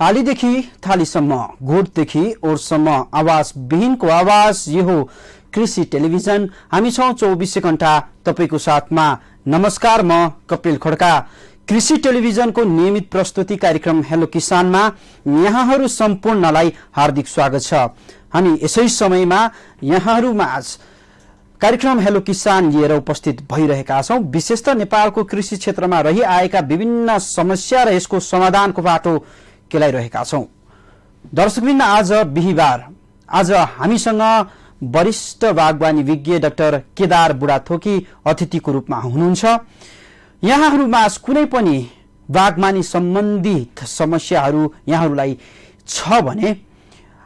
आलीदेखि थालीसम्म, गोठदेखि ओरसम्म, आवाज विहीनको आवाज, यो हो कृषि टेलिभिजन। हामी छौं 24 घण्टा तपाईको साथमा। नमस्कार, म कपिल खड्का। कृषि टेलिभिजनको नियमित प्रस्तुति कार्यक्रम हेलो किसानमा यहाँहरू सम्पूर्णलाई हार्दिक स्वागत छ। हामी यसै समयमा यहाँहरूमाझ कार्यक्रम हेलो किसान लिएर उपस्थित भइरहेका छौं। विशेषतः नेपालको कृषि क्षेत्रमा रहिआएका विभिन्न समस्या र यसको समाधानको बाटो केलाइरहेका छौं। दर्शकवृन्द, आज बिहीबार, आज हामीसँग वरिष्ठ बागवानी विज्ञ डाक्टर केदार बुढाथोकी अतिथिको रूपमा हुनुहुन्छ। यहाँहरूमा कुनै पनि बागवानी सम्बन्धित समस्याहरू यहाँहरूलाई छ भने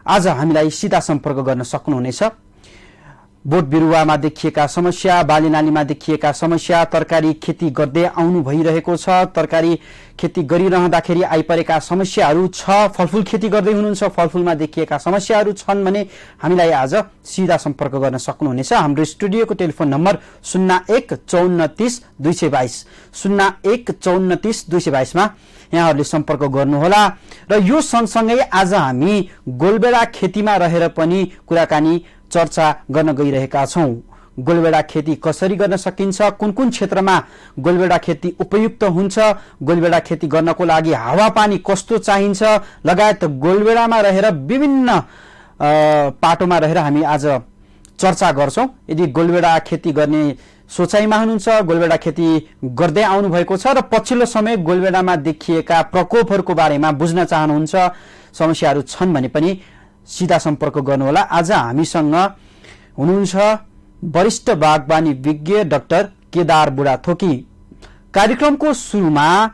आज हामीलाई सीधा सम्पर्क गर्न सक्नुहुनेछ। बोट बिरुवामा देखिएका समस्या, बालीनालीमा देखिएका समस्या, तरकारी खेती गर्दै आउनु भइरहेको छ, तरकारी खेती गरिरहँदाखेरि आइपरेका समस्याहरू छ, फलफूल खेती गर्दै हुनुहुन्छ, फलफूलमा देखिएका समस्याहरू छन् भने हामीलाई आज सीधा सम्पर्क गर्न सक्नुहुनेछ। हाम्रो स्टुडियोको टेलिफोन नम्बर 015430 222 मा यहाँहरूले सम्पर्क गर्नुहोला। र यो सँगसँगै आज हामी गोलबेडा खेतीमा रहेर पनि कुराकानी चर्चा गर्न गइरहेका छौं। गोलबेडा खेती कसरी गर्न सकिन्छ, कुन कुन क्षेत्रमा गोलबेडा खेती उपयुक्त हुन्छ, गोलबेडा खेती गर्नको लागि हावापानी कस्तो चाहिन्छ लगायत गोलबेडामा रहेर विभिन्न पाटोमा रहेर हामी आज चर्चा गर्छौं। यदि गोलबेडा खेती गर्ने सोचाइमा हुनुहुन्छ, गोलबेडा खेती गर्दै आउनु भएको छ र पछिल्लो समय गोलबेडामा देखिएका प्रकोपहरूको बारेमा बुझ्न चाहनुहुन्छ, समस्याहरू छन् भने पनि सीधा सम्पर्क गर्नुहोला। आज हामीसँग हुनुहुन्छ वरिष्ठ बागवानी विज्ञ डाक्टर केदार बुढाथोकी। कार्यक्रमको सुरुमा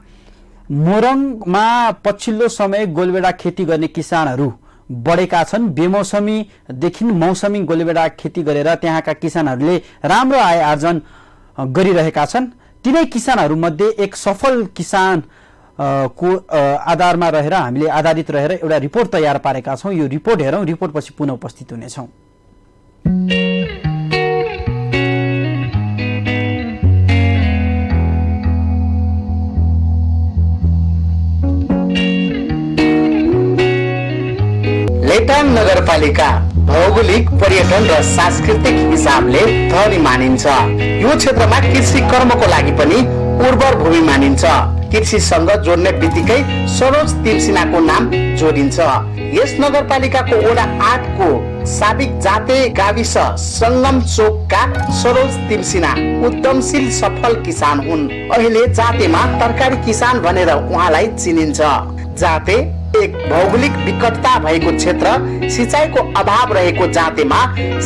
मोरङमा पछिल्लो समय गोलबेडा खेती गर्ने किसानहरू बढेका छन्। बेमौसमीदेखि मौसमी गोलबेडा खेती गरेर त्यहाँका किसानहरूले राम्रो आय आर्जन गरिरहेका छन्। तिनै किसानहरूमध्ये एक सफल किसान को आधारमा रहेर हामीले आधारित रहेर एउटा रिपोर्ट तयार पारेका छौं। यो रिपोर्ट हेरौं, रिपोर्ट पछि पुनः उपस्थित हुनेछौं। लेटाङ नगरपालिका भौगोलिक, पर्यटन र सांस्कृतिक हिसाबले धनी मानिन्छ। यो क्षेत्रमा कृषि कर्मको लागि पनि उर्वर भूमि मानिन्छ। कृषिसँग जोड्ने बित्तिकै सरोज तिमसिनाको नाम जोडिन्छ। यस नगरपालिकाको वडा 8 को साबिक जाते गाविस संगम चोकका सरोज तिमसिना उद्यमशील सफल किसान हुन्। अहिले जातेमा तरकारी किसान भनेर उहाँलाई चिनिन्छ। जाते एक भौगोलिक विकटता भएको क्षेत्र, सिंचाइको अभाव रहेको जातेमा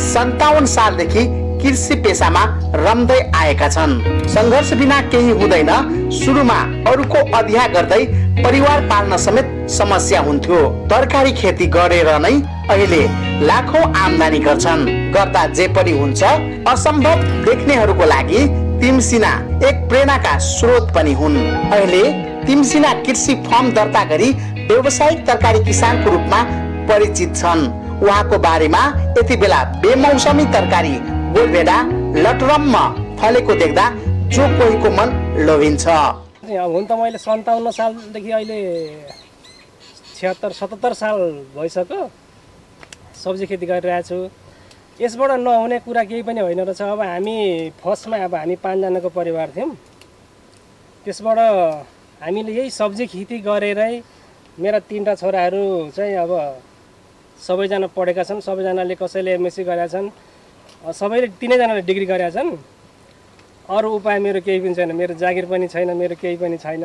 57 सालदेखि कृषि पेशामा रम्दै आएका छन्। संघर्ष बिना केही हुँदैन। सुरुमा अरूको अध्ययन गर्दै परिवार पाल्न समेत समस्या हुन्थ्यो। तरकारी खेती गरेर नै अहिले लाखौं आम्दानी गर्छन्। गर्दा जे पनि हुन्छ, असम्भव देख्नेहरूको लागि तिमसिना एक प्रेरणाका स्रोत पनि हुन्। अहिले तिमसिना कृषि फर्म दर्ता गरी व्यावसायिक तरकारी किसानको रूपमा परिचित छन्। उहाँको बारेमा यति बेला बेमौसमी तरकारी गोलबेडा लटरममा फलेको देख्दा जो कोहीको मन लोभिन्छ। हुन त मैले 57 सालदेखि अहिले 76-77 साल भइसक्यो सब्जी खेती गरिरहेको छु। यसबाट नहुने कुरा केही पनि होइन रहेछ। अब हामी फर्स्टमा हामी 5 जनाको परिवार थियौँ। त्यसबाट हामीले यही सब्जी खेती गरेरै मेरा 3टा छोराहरू चाहिँ अब सबैजना पढेका छन्। सबैजनाले कसैले एमएससी गरेका छन्, सबैले 3 जनाले डिग्री गरेका छन्। अरू उपाय मेरो केही पनि छैन। मेरो जागिर पनि छैन, मेरो केही पनि छैन।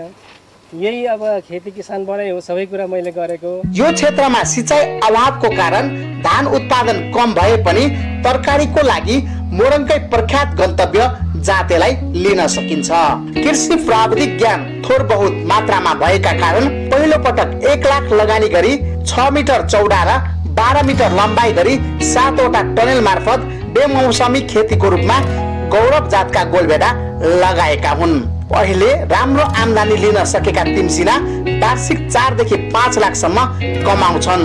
यही अब खेती किसानबाटै हो सबै कुरा मैले गरेको। यो क्षेत्रमा सिंचाइ अभावको कारण धान उत्पादन कम भए पनि तरकारीको लागि मोरङकै प्रख्यात गन्तव्य जातेलाई लिन सकिन्छ। कृषि प्राविधिक ज्ञान थोर बहुत मात्रामा भएका कारण पहिलो पटक 1 लाख लगानी गरी 6 मिटर चौडा र 12 मिटर लम्बाई गरी 7 वटा टनेल मार्फत बेमौसमी खेतीको रूपमा गौरव जातका गोलबेडा लगाएका हुन्। अहिले राम्रो आम्दानी लिन सकेका तिमसिना वार्षिक 4 देखि 5 लाखसम्म कमाउँछन्।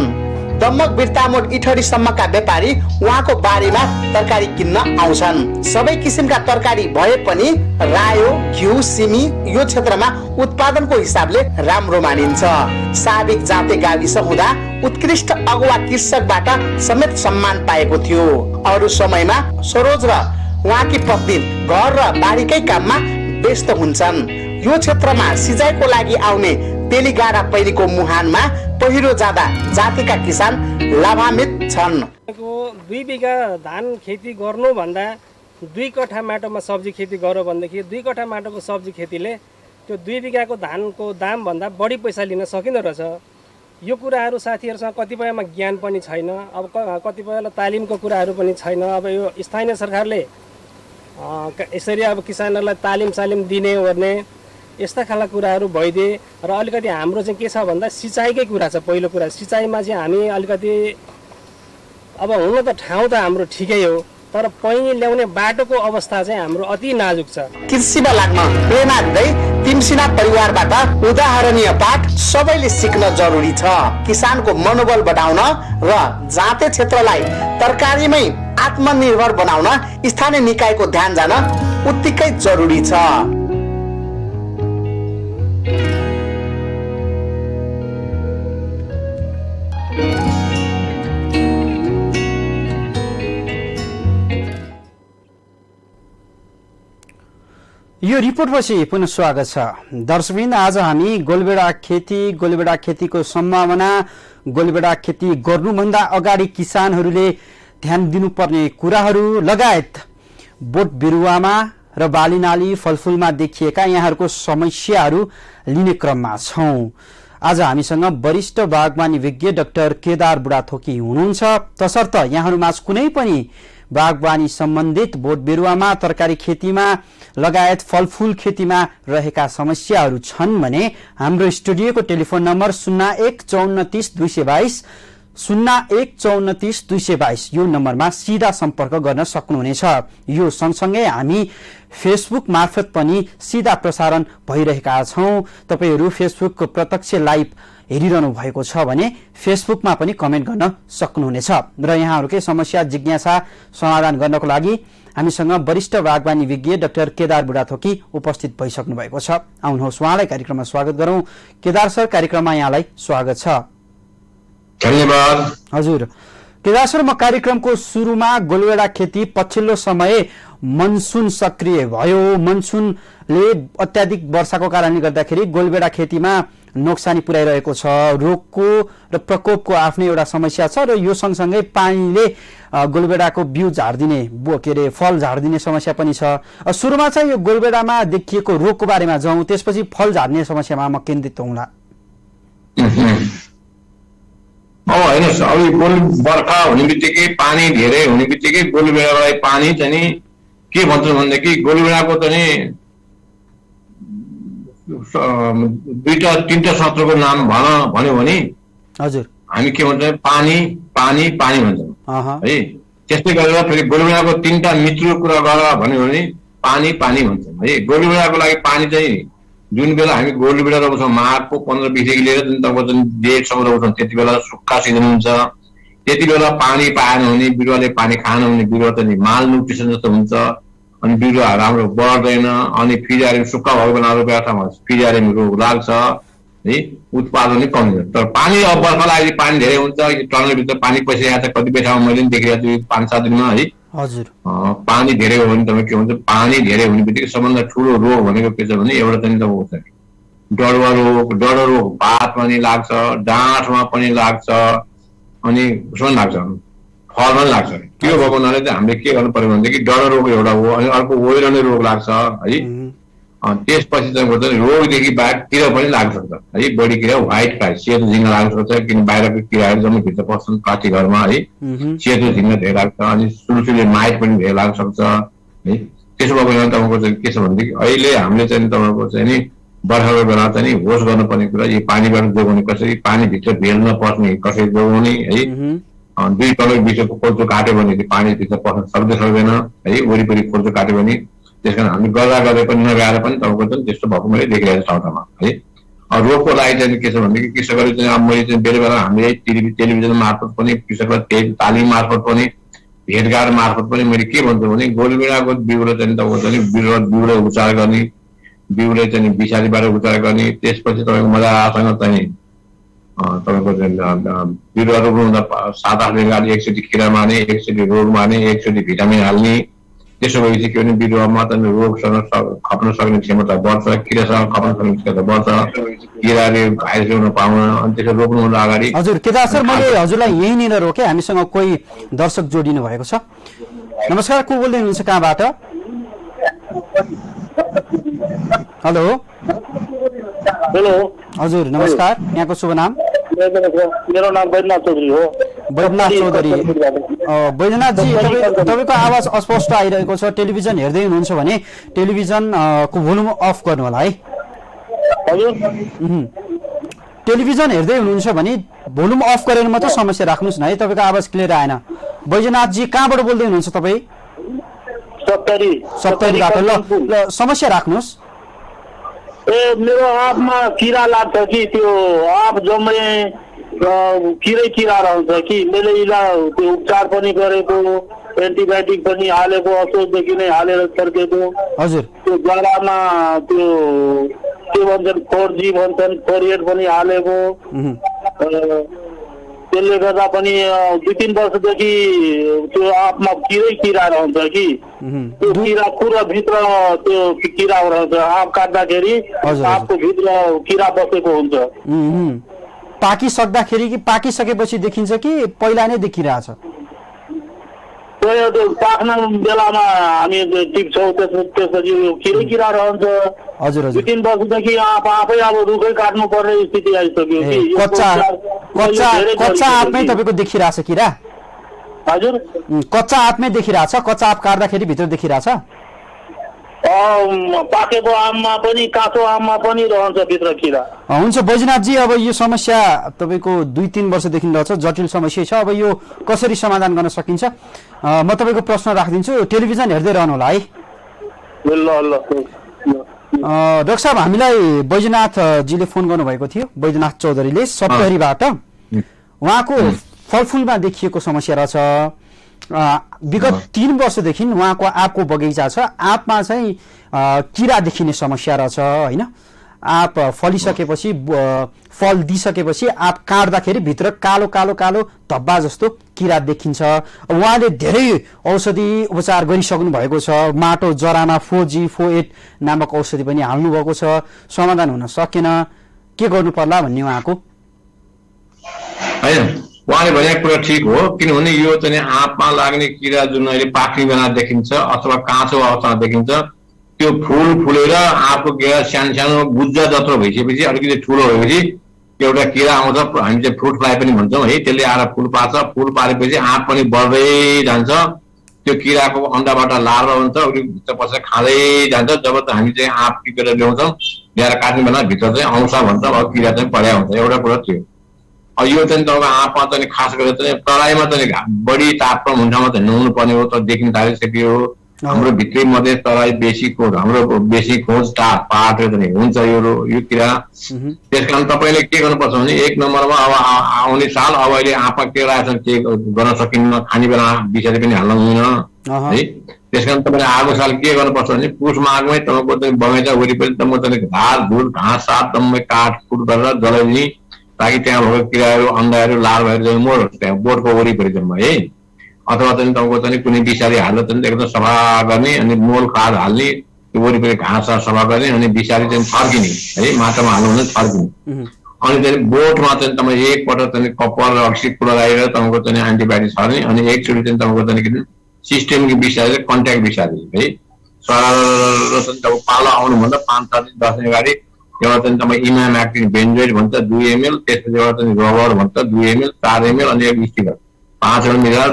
दम्मक बिर्तामोड इठरीसम्मका व्यापारी उहाँको बारीमा तरकारी किन्न आउँछन्। सबै किसिमका तरकारी भए पनि रायो, घिउ, सिमी यो क्षेत्रमा उत्पादनको हिसाबले राम्रो मानिन्छ। साबिक जाते गाविस हुँदा उत्कृष्ट अगुवा कृषकबाट समेत सम्मान पाएको थियो। अरू समयमा सरोज र उहाँकी पत्नी घर र बारीकै काममा व्यस्त हुन्छन्। यो क्षेत्रमा सिँचाइको लागि आउने तेलीगाडा पहिरीको मुहानमा पहिरो जाँदा जातिका किसान लाभान्वित छन्। 2 बिघा धान खेती गर्नु भन्दा 2 कठा माटोमा सब्जी खेती गर्यो भनेदेखि 2 कठा माटोको सब्जी खेतीले त्यो 2 बिघाको धानको दाम भन्दा बढी पैसा लिन सकिँदो रहेछ। यो कुराहरू साथीहरूसँग कतिपयमा ज्ञान पनि छैन। अब कतिपयलाई तालिमको कुराहरू पनि छैन। अब यो स्थानीय सरकारले यसरी अब किसानहरूलाई तालिम दिने ओर्ने यस्ता खालका कुराहरू भइदिए र अलिकति हाम्रो चाहिँ के छ भन्दा सिँचाइकै कुरा छ। पहिलो कुरा सिँचाइमा चाहिँ हामी अलिकति अब हुन त ठाउँ त हाम्रो ठिकै हो, तर पैनी ल्याउने बाटोको अवस्था चाहिँ हाम्रो अति नाजुक छ। कृषिमा लाग्न प्रेरणा दिँदै तिमसिना परिवारबाट उदाहरणीय पाठ सबैले सिक्न जरुरी छ। किसानको मनोबल बढाउन र जाते क्षेत्रलाई तरकारीमै आत्मनिर्भर बनाउन स्थानीय निकायको ध्यान जान उत्तिकै जरुरी छ। यो रिपोर्टपछि पुनः स्वागत छ। दर्शकवृन्द, आज हामी गोलबेडा खेतीको सम्भावना, गोलबेडा खेती गर्नुभन्दा अगाडि किसानहरूले ध्यान दिनुपर्ने कुराहरू लगायत बोट बिरुवामा र बालीनाली फलफूलमा देखिएका यहाँहरूको समस्याहरू लिने क्रममा छौं। आज हामीसँग वरिष्ठ बागवानी विज्ञ डाक्टर केदार बुढाथोकी हुनुहुन्छ। तसर्थ यहाँहरूमा कुनै पनि बागवानी सम्बन्धित बोट बिरुवामा, तरकारी खेतीमा लगायत फलफूल खेतीमा रहेका समस्याहरू छन् भने हाम्रो स्टुडियोको टेलिफोन नम्बर 01543222 01543222 यो नम्बरमा सिधा सम्पर्क गर्न सक्नुहुनेछ। यो सँगसँगै हामी फेसबुक मार्फत पनि सिधा प्रसारण भइरहेका छौं। तपाईहरू फेसबुकको प्रत्यक्ष लाइभ हेरिरहनु भएको छ भने फेसबुकमा पनि कमेन्ट गर्न सक्नुहुनेछ र यहाँहरूकै समस्या जिज्ञासा समाधान गर्नको लागि हामीसँग वरिष्ठ बागवानी विज्ञ डाक्टर केदार बुढाथोकी उपस्थित भइसक्नु भएको छ। आउनुहोस् उहाँलाई कार्यक्रममा स्वागत गरौं। केदार सर, कार्यक्रममा यहाँलाई स्वागत छ। धन्यवाद। हजुर केदार सर, म कार्यक्रमको सुरुमा गोलबेडा खेती पछिल्लो समय मनसुन सक्रिय भयो। मनसुनले अत्याधिक वर्षाको कारणले गर्दाखेरि गोलबेडा खेतीमा नोक्सानी पुर्याइरहेको छ। रोगको र प्रकोपको आफ्नै एउटा समस्या छ र यो सँगसँगै पानीले गोलबेडाको बिउ झार्दिने फल झार्दिने समस्या पनि छ। सुरुमा चाहिँ यो गोलबेडामा देखिएको रोगको बारेमा जाउँ, त्यसपछि फल झार्ने समस्यामा म केन्द्रित हुँला। हेर्नुहोस्, अब बर्खा हुने बित्तिकै पानी धेरै हुने बित्तिकै गोलबेडालाई पानी चाहिँ के भन्छ भनेदेखि गोलबेडाको चाहिँ 2-3टा शब्दको नाम भन्यो भने हजुर हामी के भन्छ पानी पानी पानी भन्छौँ है। त्यस्तै गरेर फेरि गोलबेडाको 3टा मित्रको कुरा गर भन्यो भने पानी पानी भन्छौँ है। गोलबेडाको लागि पानी चाहिँ जुन बेला हामी गोलबेडा रोप्छौँ माघको 15-20 लिएर जुन तपाईँको जुन जेठसम्म रोप्छौँ त्यति बेला सुक्खा सिजन हुन्छ। त्यति बेला पानी पाएन भने बिरुवाले पानी खाएन भने बिरुवा चाहिँ माल न्युट्रिसन जस्तो हुन्छ अनि बिरुवा राम्रो बढ्दैन। अनि फिजारी सुक्खा भएको बेला रोपेका ठाउँमा फिजारी रोग लाग्छ है, उत्पादन नै कमी हुन्छ। तर पानी अब बर्खा लागि पानी धेरै हुन्छ, टनलभित्र पानी पैसा छ। कतिपय ठाउँमा मैले पनि देखिरहेको छु 5-7 दिनमा है। हजुर पानी धेरै हो भने तपाईँ के भन्छ, पानी धेरै हुने बित्तिकै सबभन्दा ठुलो रोग भनेको के छ भने एउटा चाहिँ तपाईँको डढुवा रोग पातमा पनि लाग्छ, डाँठमा पनि लाग्छ अनि उसमा लाग्छ, फलमा पनि लाग्छ। त्यो भएको हुनाले चाहिँ हामीले के गर्नु पर्यो भनेदेखि डढुवा रोग एउटा हो अनि अर्को ओइरने रोग लाग्छ है। त्यसपछि चाहिँ रोगदेखि बाहेक किरा पनि लाग्न सक्छ है। बढी किरा व्हाइट फ्लाइ सेतो झिङ्गा लाग्न सक्छ, किन बाहिरको किराहरू जम्मै भित्र पर्छन् काठी घरमा है। सेतो झिङ्गा धेरै लाग्छ अनि सुलसुले माइट पनि धेरै लाग्न सक्छ है। त्यसो भएको बेला तपाईँको चाहिँ के छ भनेदेखि अहिले हामीले चाहिँ तपाईँको चाहिँ नि बर्खाको बेला चाहिँ होस गर्नुपर्ने कुरा यो पानीबाट जोगाउने कसरी, पानीभित्र भेल नपर्ने कसरी जोगाउने है। 2 तल बिचको खोल्चो काट्यो भने पानीभित्र पस्न सक्दैन है। वरिपरि खोल्चो काट्यो भने त्यस कारण हामी गर्दा पनि नगाएर पनि तपाईँको चाहिँ त्यस्तो भएको मैले देखिरहेको ठाउँमा है। रोगको लागि चाहिँ के छ भनेदेखि कृषकहरू चाहिँ अब मैले चाहिँ बेला बेला हामीले टेलिभिजन मार्फत पनि कृषकलाई तालिम मार्फत पनि भेटघाट मार्फत पनि मैले के भन्छु भने गोलबेडाको बिउरो चाहिँ तपाईँको चाहिँ बिउरो उपचार गर्ने बिउले चाहिँ विषादीबाट उपचार गर्ने त्यसपछि तपाईँको मजासँग चाहिँ तपाईँको बिरुवा रोप्नुभन्दा 7-8 दिन अगाडि एकचोटि किरा मार्ने एकचोटि रोग मार्ने एकचोटि भिटामिन हाल्ने त्यसो भएपछि के भने बिरुवामा त रोगसँग खप्न सक्ने क्षमता बढ्छ किरासँग खप्न सक्ने क्षमता बढ्छ किराले भाइरस ल्याउन पाउन अनि त्यसो रोप्नुभन्दा अगाडि हजुर केदार सर मैले हजुरलाई यहीँनिर रोकेँ हामीसँग कोही दर्शक जोडिनु भएको छ नमस्कार को बोल्दै हुनुहुन्छ कहाँबाट हेलो हेलो हजुर नमस्कार यहाँको शुभ नाम मेरो नाम बैजनाथ चौधरी हो बैजनाथ चौधरी बैजनाथजी तपाईँको आवाज अस्पष्ट आइरहेको छ टेलिभिजन हेर्दै हुनुहुन्छ भने टेलिभिजन को भोल्युम अफ गर्नु होला है टेलिभिजन हेर्दै हुनुहुन्छ भने भोल्युम अफ गरेर मात्र समस्या राख्नुहोस् न है तपाईँको आवाज क्लियर आएन बैजनाथजी कहाँबाट बोल्दै हुनुहुन्छ तपाईँ सप्तरीबाट ल समस्या राख्नुहोस् मेरो आँपमा किरा लाग्छ कि त्यो आँप जम्मै किरा रहन्छ कि मैले त्यो उपचार पनि गरेको एन्टिबायोटिक पनि हालेको असोजदेखि नै हालेर फर्केको हजुर त्यो गलामा त्यो के भन्छन् 4G भन्छन् 4-8 पनि हालेको त्यसले गर्दा पनि 2-3 वर्षदेखि त्यो आँपमा किरा रहन्छ कि त्यो किरा पुरा भित्र त्यो किरा रहन्छ आँप काट्दाखेरि आँपको भित्र किरा बसेको हुन्छ पाकिसक्दाखेरि कि पाकिसकेपछि देखिन्छ कि पहिला नै देखिरहेछ पाक्न बेलामा हामी टिप्छौँ त्यसपछि किरा रहन्छ हजुर 2-3 वर्षदेखि आफै अब रुखै काट्नु पर्ने स्थिति आइसक्यो कि कच्चा आँपमै तपाईँको देखिरहेछ किरा हजुर कच्चा आँपमै देखिरहेछ कच्चा आँप काट्दाखेरि भित्र देखिरहेछ पाकेको आममा पनि काँचो आममा पनि रहन्छ भित्र किरा हुन्छ बैजनाथजी अब यो समस्या तपाईँको 2-3 वर्षदेखि रहेछ जटिल समस्या छ अब यो कसरी समाधान गर्न सकिन्छ म तपाईँको प्रश्न राखिदिन्छु टेलिभिजन हेर्दै रहनु होला है डाक्टर साहब हामीलाई बैजनाथजीले फोन गर्नुभएको थियो बैजनाथ चौधरीले सप्तरीबाट उहाँको फलफुलमा देखिएको समस्या रहेछ विगत 3 वर्षदेखि उहाँको आँपको बगैँचा छ आँपमा चाहिँ किरा देखिने समस्या रहेछ होइन आँप फलिसकेपछि फल दिइसकेपछि आँप काट्दाखेरि भित्र कालो कालो कालो धब्बा जस्तो किरा देखिन्छ उहाँले धेरै औषधि उपचार गरिसक्नु भएको छ माटो जरामा 4G 4-8 नामक औषधि पनि हाल्नु भएको छ समाधान हुन सकेन के गर्नु पर्ला भन्ने उहाँको उहाँले भनेको कुरा ठिक हो किनभने यो चाहिँ आँपमा लाग्ने किरा जुन अहिले पाक्ने बेला देखिन्छ अथवा काँचो अवस्थामा देखिन्छ त्यो फुल फुलेर आँपको किरा सानो सानो गुज्जा जत्रो भइसकेपछि अलिकति ठुलो भएपछि एउटा किरा आउँछ हामी चाहिँ फ्रुट फ्लाइ पनि भन्छौँ है त्यसले आएर फुल पार्छ फुल पारेपछि आँप पनि बढ्दै जान्छ त्यो किराको अन्डाबाट लार्वा हुन्छ भित्र पसेर खाँदै जान्छ जब त हामी चाहिँ आँप टिपेर ल्याउँछौँ ल्याएर काट्ने बेला भित्र चाहिँ आउँछ भन्छ अब किरा चाहिँ पढ्या हुन्छ एउटा कुरा थियो यो चाहिँ तपाईँको आँपमा चाहिँ खास गरेर चाहिँ तराईमा चाहिँ बढी तापक्रम हुन्छमा चाहिँ नुहाउनु पर्ने हो तर देखिन थालिसक्यो हाम्रो भित्री मधेस तराई बेसी खोज हाम्रो बेसी खोज पाहाडतिर चाहिँ हुन्छ यो किरा त्यस कारण तपाईँले के गर्नुपर्छ भने 1 नम्बरमा अब आउने साल अब अहिले आँपमा के रहेछ के गर्न सकिन्न खाने बेला विषादी पनि हाल्न हुँदैन है त्यस कारण तपाईँले आएको साल के गर्नुपर्छ भने पुष माघमै तपाईँको चाहिँ बगैँचा वरिपरि तपाईँ चाहिँ घाँस धुल घाँस साथ दम्मै काट कुट गरेर जलाइदिने ताकि त्यहाँ भएको किराहरू अन्डाहरू लार्भाहरू चाहिँ मरोस् त्यहाँ बोटको वरिपरि जम्मा है अथवा चाहिँ तपाईँको चाहिँ कुनै विषादी हाल्दा चाहिँ एकदम सफा गर्ने अनि मोल खाद हाल्ने त्यो वरिपरि घाँस सफा गर्ने अनि विषादी चाहिँ फर्किने है माटोमा हाल्नु भने फर्किने अनि चाहिँ बोटमा चाहिँ तपाईँ एकपल्ट चाहिँ कप्पर अक्सिक्लो लगाएर तपाईँको चाहिँ एन्टिबायोटिक छर्ने अनि एकचोटि चाहिँ तपाईँको चाहिँ सिस्टेमिक विषादी कन्ट्याक्ट विषादी है सर चाहिँ पालो आउनुभन्दा 5-7 दिन 10 दिन अगाडि एउटा चाहिँ तपाईँ इमाम्याक्टिन बेन्जोइड भन्छ 2 ml त्यसपछि एउटा चाहिँ रबर भन्छ 2 ml 4 ml अनि एक स्टिकर 5 ml मिलाएर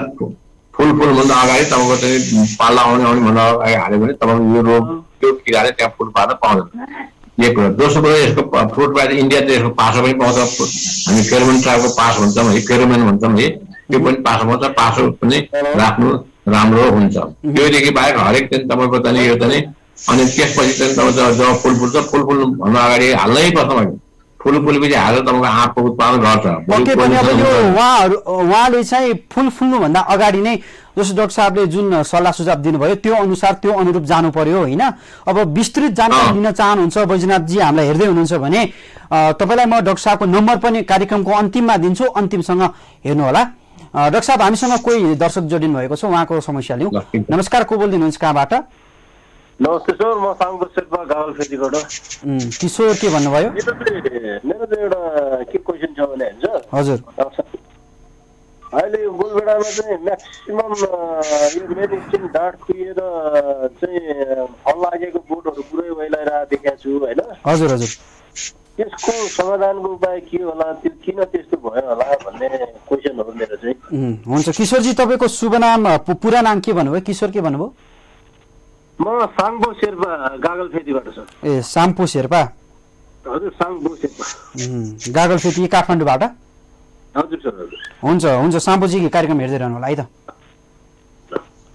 फुलभन्दा अगाडि तपाईँको चाहिँ पाल्ला आउने भन्दा अगाडि हाल्यो भने तपाईँको यो रोग त्यो किराले त्यहाँ फुल पार्न पाउँदैन एक कुरा दोस्रो कुरा यसको फ्रुट बाहेक इन्डिया चाहिँ यसको पासो पनि पाउँछ हामी फेरोमेन ट्राइबको पास भन्छौँ है फेरोमेन भन्छौँ है त्यो पनि पासो पाउँछ पासो पनि राख्नु राम्रो हुन्छ त्योदेखि बाहेक हरेक चाहिँ तपाईँको चाहिँ यो चाहिँ अनि त्यसपछि चाहिँ तपाईँ जब फुल फुल्छ फुल फुल्नुभन्दा अगाडि हाल्नै पर्छ फुलपछि हालेर तपाईँको आँपको उत्पादन गर्छ। पक्कै पनि अब यो उहाँले चाहिँ फुल फुल्नुभन्दा अगाडि नै जस्तो डाक्टर साहबले जुन सल्लाह सुझाव दिनुभयो त्यो अनुसार त्यो अनुरूप जानु पर्यो होइन। अब विस्तृत जानकारी लिन चाहनुहुन्छ बैजनाथजी, हामीलाई हेर्दै हुनुहुन्छ भने तपाईँलाई म डाक्टर साहबको नम्बर पनि कार्यक्रमको अन्तिममा दिन्छु, अन्तिमसँग हेर्नुहोला। डाक्टर साहब हामीसँग कोही दर्शक जोडिनु भएको छ, उहाँको समस्या लिउँ। नमस्कार, को बोलिदिनुहुन्छ, कहाँबाट? नमस्ते सर, म साङ्गो शेर्पा गागलफेदीबाट। किशोर के भन्नुभयो? मेरो चाहिँ एउटा के क्वेसन छ भने हजुर अहिले यो गोलबेडामा चाहिँ म्याक्सिमम यो मेडिसिन डाँट खुइएर चाहिँ फल लागेको बोटहरू पुरै वैलाइरहेको देखेको छु होइन। हजुर हजुर त्यसको समाधानको उपाय के होला, त्यो किन त्यस्तो भयो होला भन्ने क्वेसन हो मेरो चाहिँ। हुन्छ किशोरजी, तपाईँको शुभ नाम पुरा नाम के भन्नुभयो? किशोर के भन्नुभयो? म साङ्बो शेर्पा गागलफेदीबाट सर। ए साम्पो शेर्पा? हजुर साङ्बो शेर्पा गागलफेदी काठमाडौँबाट? हजुर सर हजुर। हुन्छ हुन्छ, साम्पोजी कार्यक्रम हेर्दै रहनु होला है त।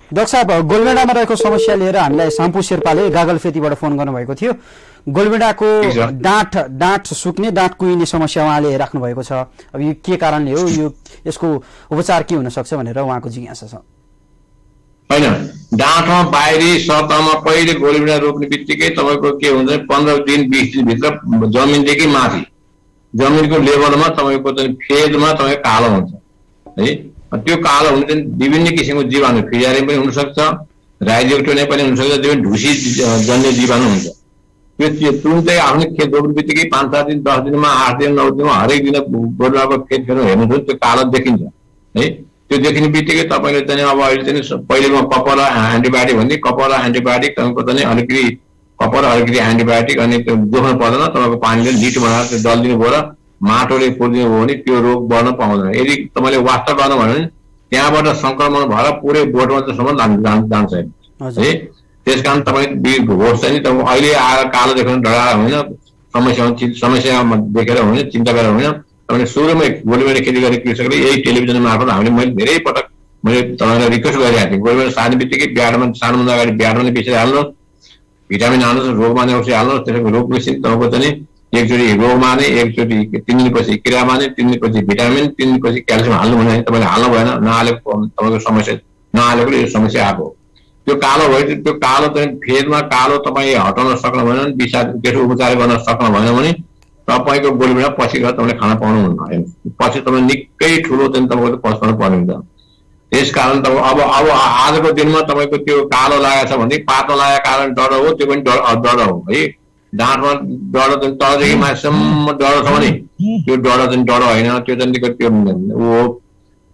डाक्टर साहब, गोलबेडामा रहेको समस्या लिएर हामीलाई साम्पो शेर्पाले गागलफेदीबाट फोन गर्नुभएको थियो। गोलबेडाको डाँठ सुक्ने, डाँठ कुहिने समस्या उहाँले राख्नु भएको छ। अब यो के कारणले हो, यो यसको उपचार के हुन सक्छ भनेर उहाँको जिज्ञासा छ। होइन, डाँठमा बाहिरी सतहमा पहिले गोलबेडा रोप्ने बित्तिकै तपाईँको के हुन्छ, 15 दिन 20 दिनभित्र जमिनदेखि माथि जमिनको लेभलमा तपाईँको चाहिँ फेदमा तपाईँको कालो हुन्छ है। त्यो कालो हुने चाहिँ विभिन्न किसिमको जीवाणु, फिजारिम पनि हुनसक्छ, राइजोक्टोनिया पनि हुनसक्छ, त्यो ढुसी जन्य जीवाणु हुन्छ। त्यो तुरुन्तै आफ्नो खेत रोप्ने बित्तिकै 5-7 दिन 10 दिनमा 8 दिन 9 दिनमा हरेक दिन गोलबेडाको खेत खेल्नु हेर्नुहुन्छ, त्यो कालो देखिन्छ है। त्यो देखिने बित्तिकै तपाईँले चाहिँ अब अहिले चाहिँ पहिलेमा कपर एन्टिबायोटिक भन्ने, कपर एन्टिबायोटिक तपाईँको चाहिँ अलिकति कपर अलिकति एन्टिबायोटिक, अनि त्यो जोख्नु पर्दैन। तपाईँको पानीले लिट बनाएर त्यो दलिदिनु भयो र माटोले पुरिदिनु भयो भने त्यो रोग बढ्न पाउँदैन। यदि तपाईँले वास्ता गर्नुभयो भने त्यहाँबाट सङ्क्रमण भएर पुरै बोटमा चाहिँ जान्छ है। त्यस कारण तपाईँ होस् चाहिँ तपाईँ अहिले आएर कालो देखाउनु डराएर होइन, समस्या देखेर होइन, चिन्ता गरेर होइन। तपाईँले सुरुमै गोलबेडा खेती गर्ने कृषकले यही टेलिभिजन मार्फत हामीले मैले धेरै पटक मैले तपाईँलाई रिक्वेस्ट गरिरहेको थिएँ, गोलबेडा सार्ने बित्तिकै बिहारमा सार्नुभन्दा अगाडि बिहारमा बेचेर हाल्नुहोस्, भिटामिन हाल्नुहोस्, रोगमार्ने औषधि हाल्नुहोस्। त्यसको रोग मेसिन तपाईँको चाहिँ एकचोटि रोगमार्ने, एकचोटि 3 दिनपछि किरा मार्ने, 3 दिनपछि भिटामिन, 3 दिनपछि क्याल्सियम हाल्नु भने तपाईँले हाल्नु भएन, नहालेको तपाईँको समस्या नहालेकोले यो समस्या आएको। त्यो कालो भयो, त्यो कालो चाहिँ फेदमा कालो तपाईँ हटाउन सक्नु भएन, त्यसको उपचार गर्न सक्नु भएन भने तपाईँको गोलबेडा पछि गएर तपाईँले खान पाउनुहुन्न, पछि तपाईँ निकै ठुलो चाहिँ तपाईँको पस्नु पर्ने हुन्छ। त्यस कारण तपाईँ अब आजको दिनमा तपाईँको त्यो कालो लागेको छ भने पातो लागेको कारण डर हो, त्यो पनि डर हो है। डाँठमा डर चाहिँ तलदेखि माथिसम्म डर छ भने त्यो डर चाहिँ डर होइन, त्यो चाहिँ त्यो ऊ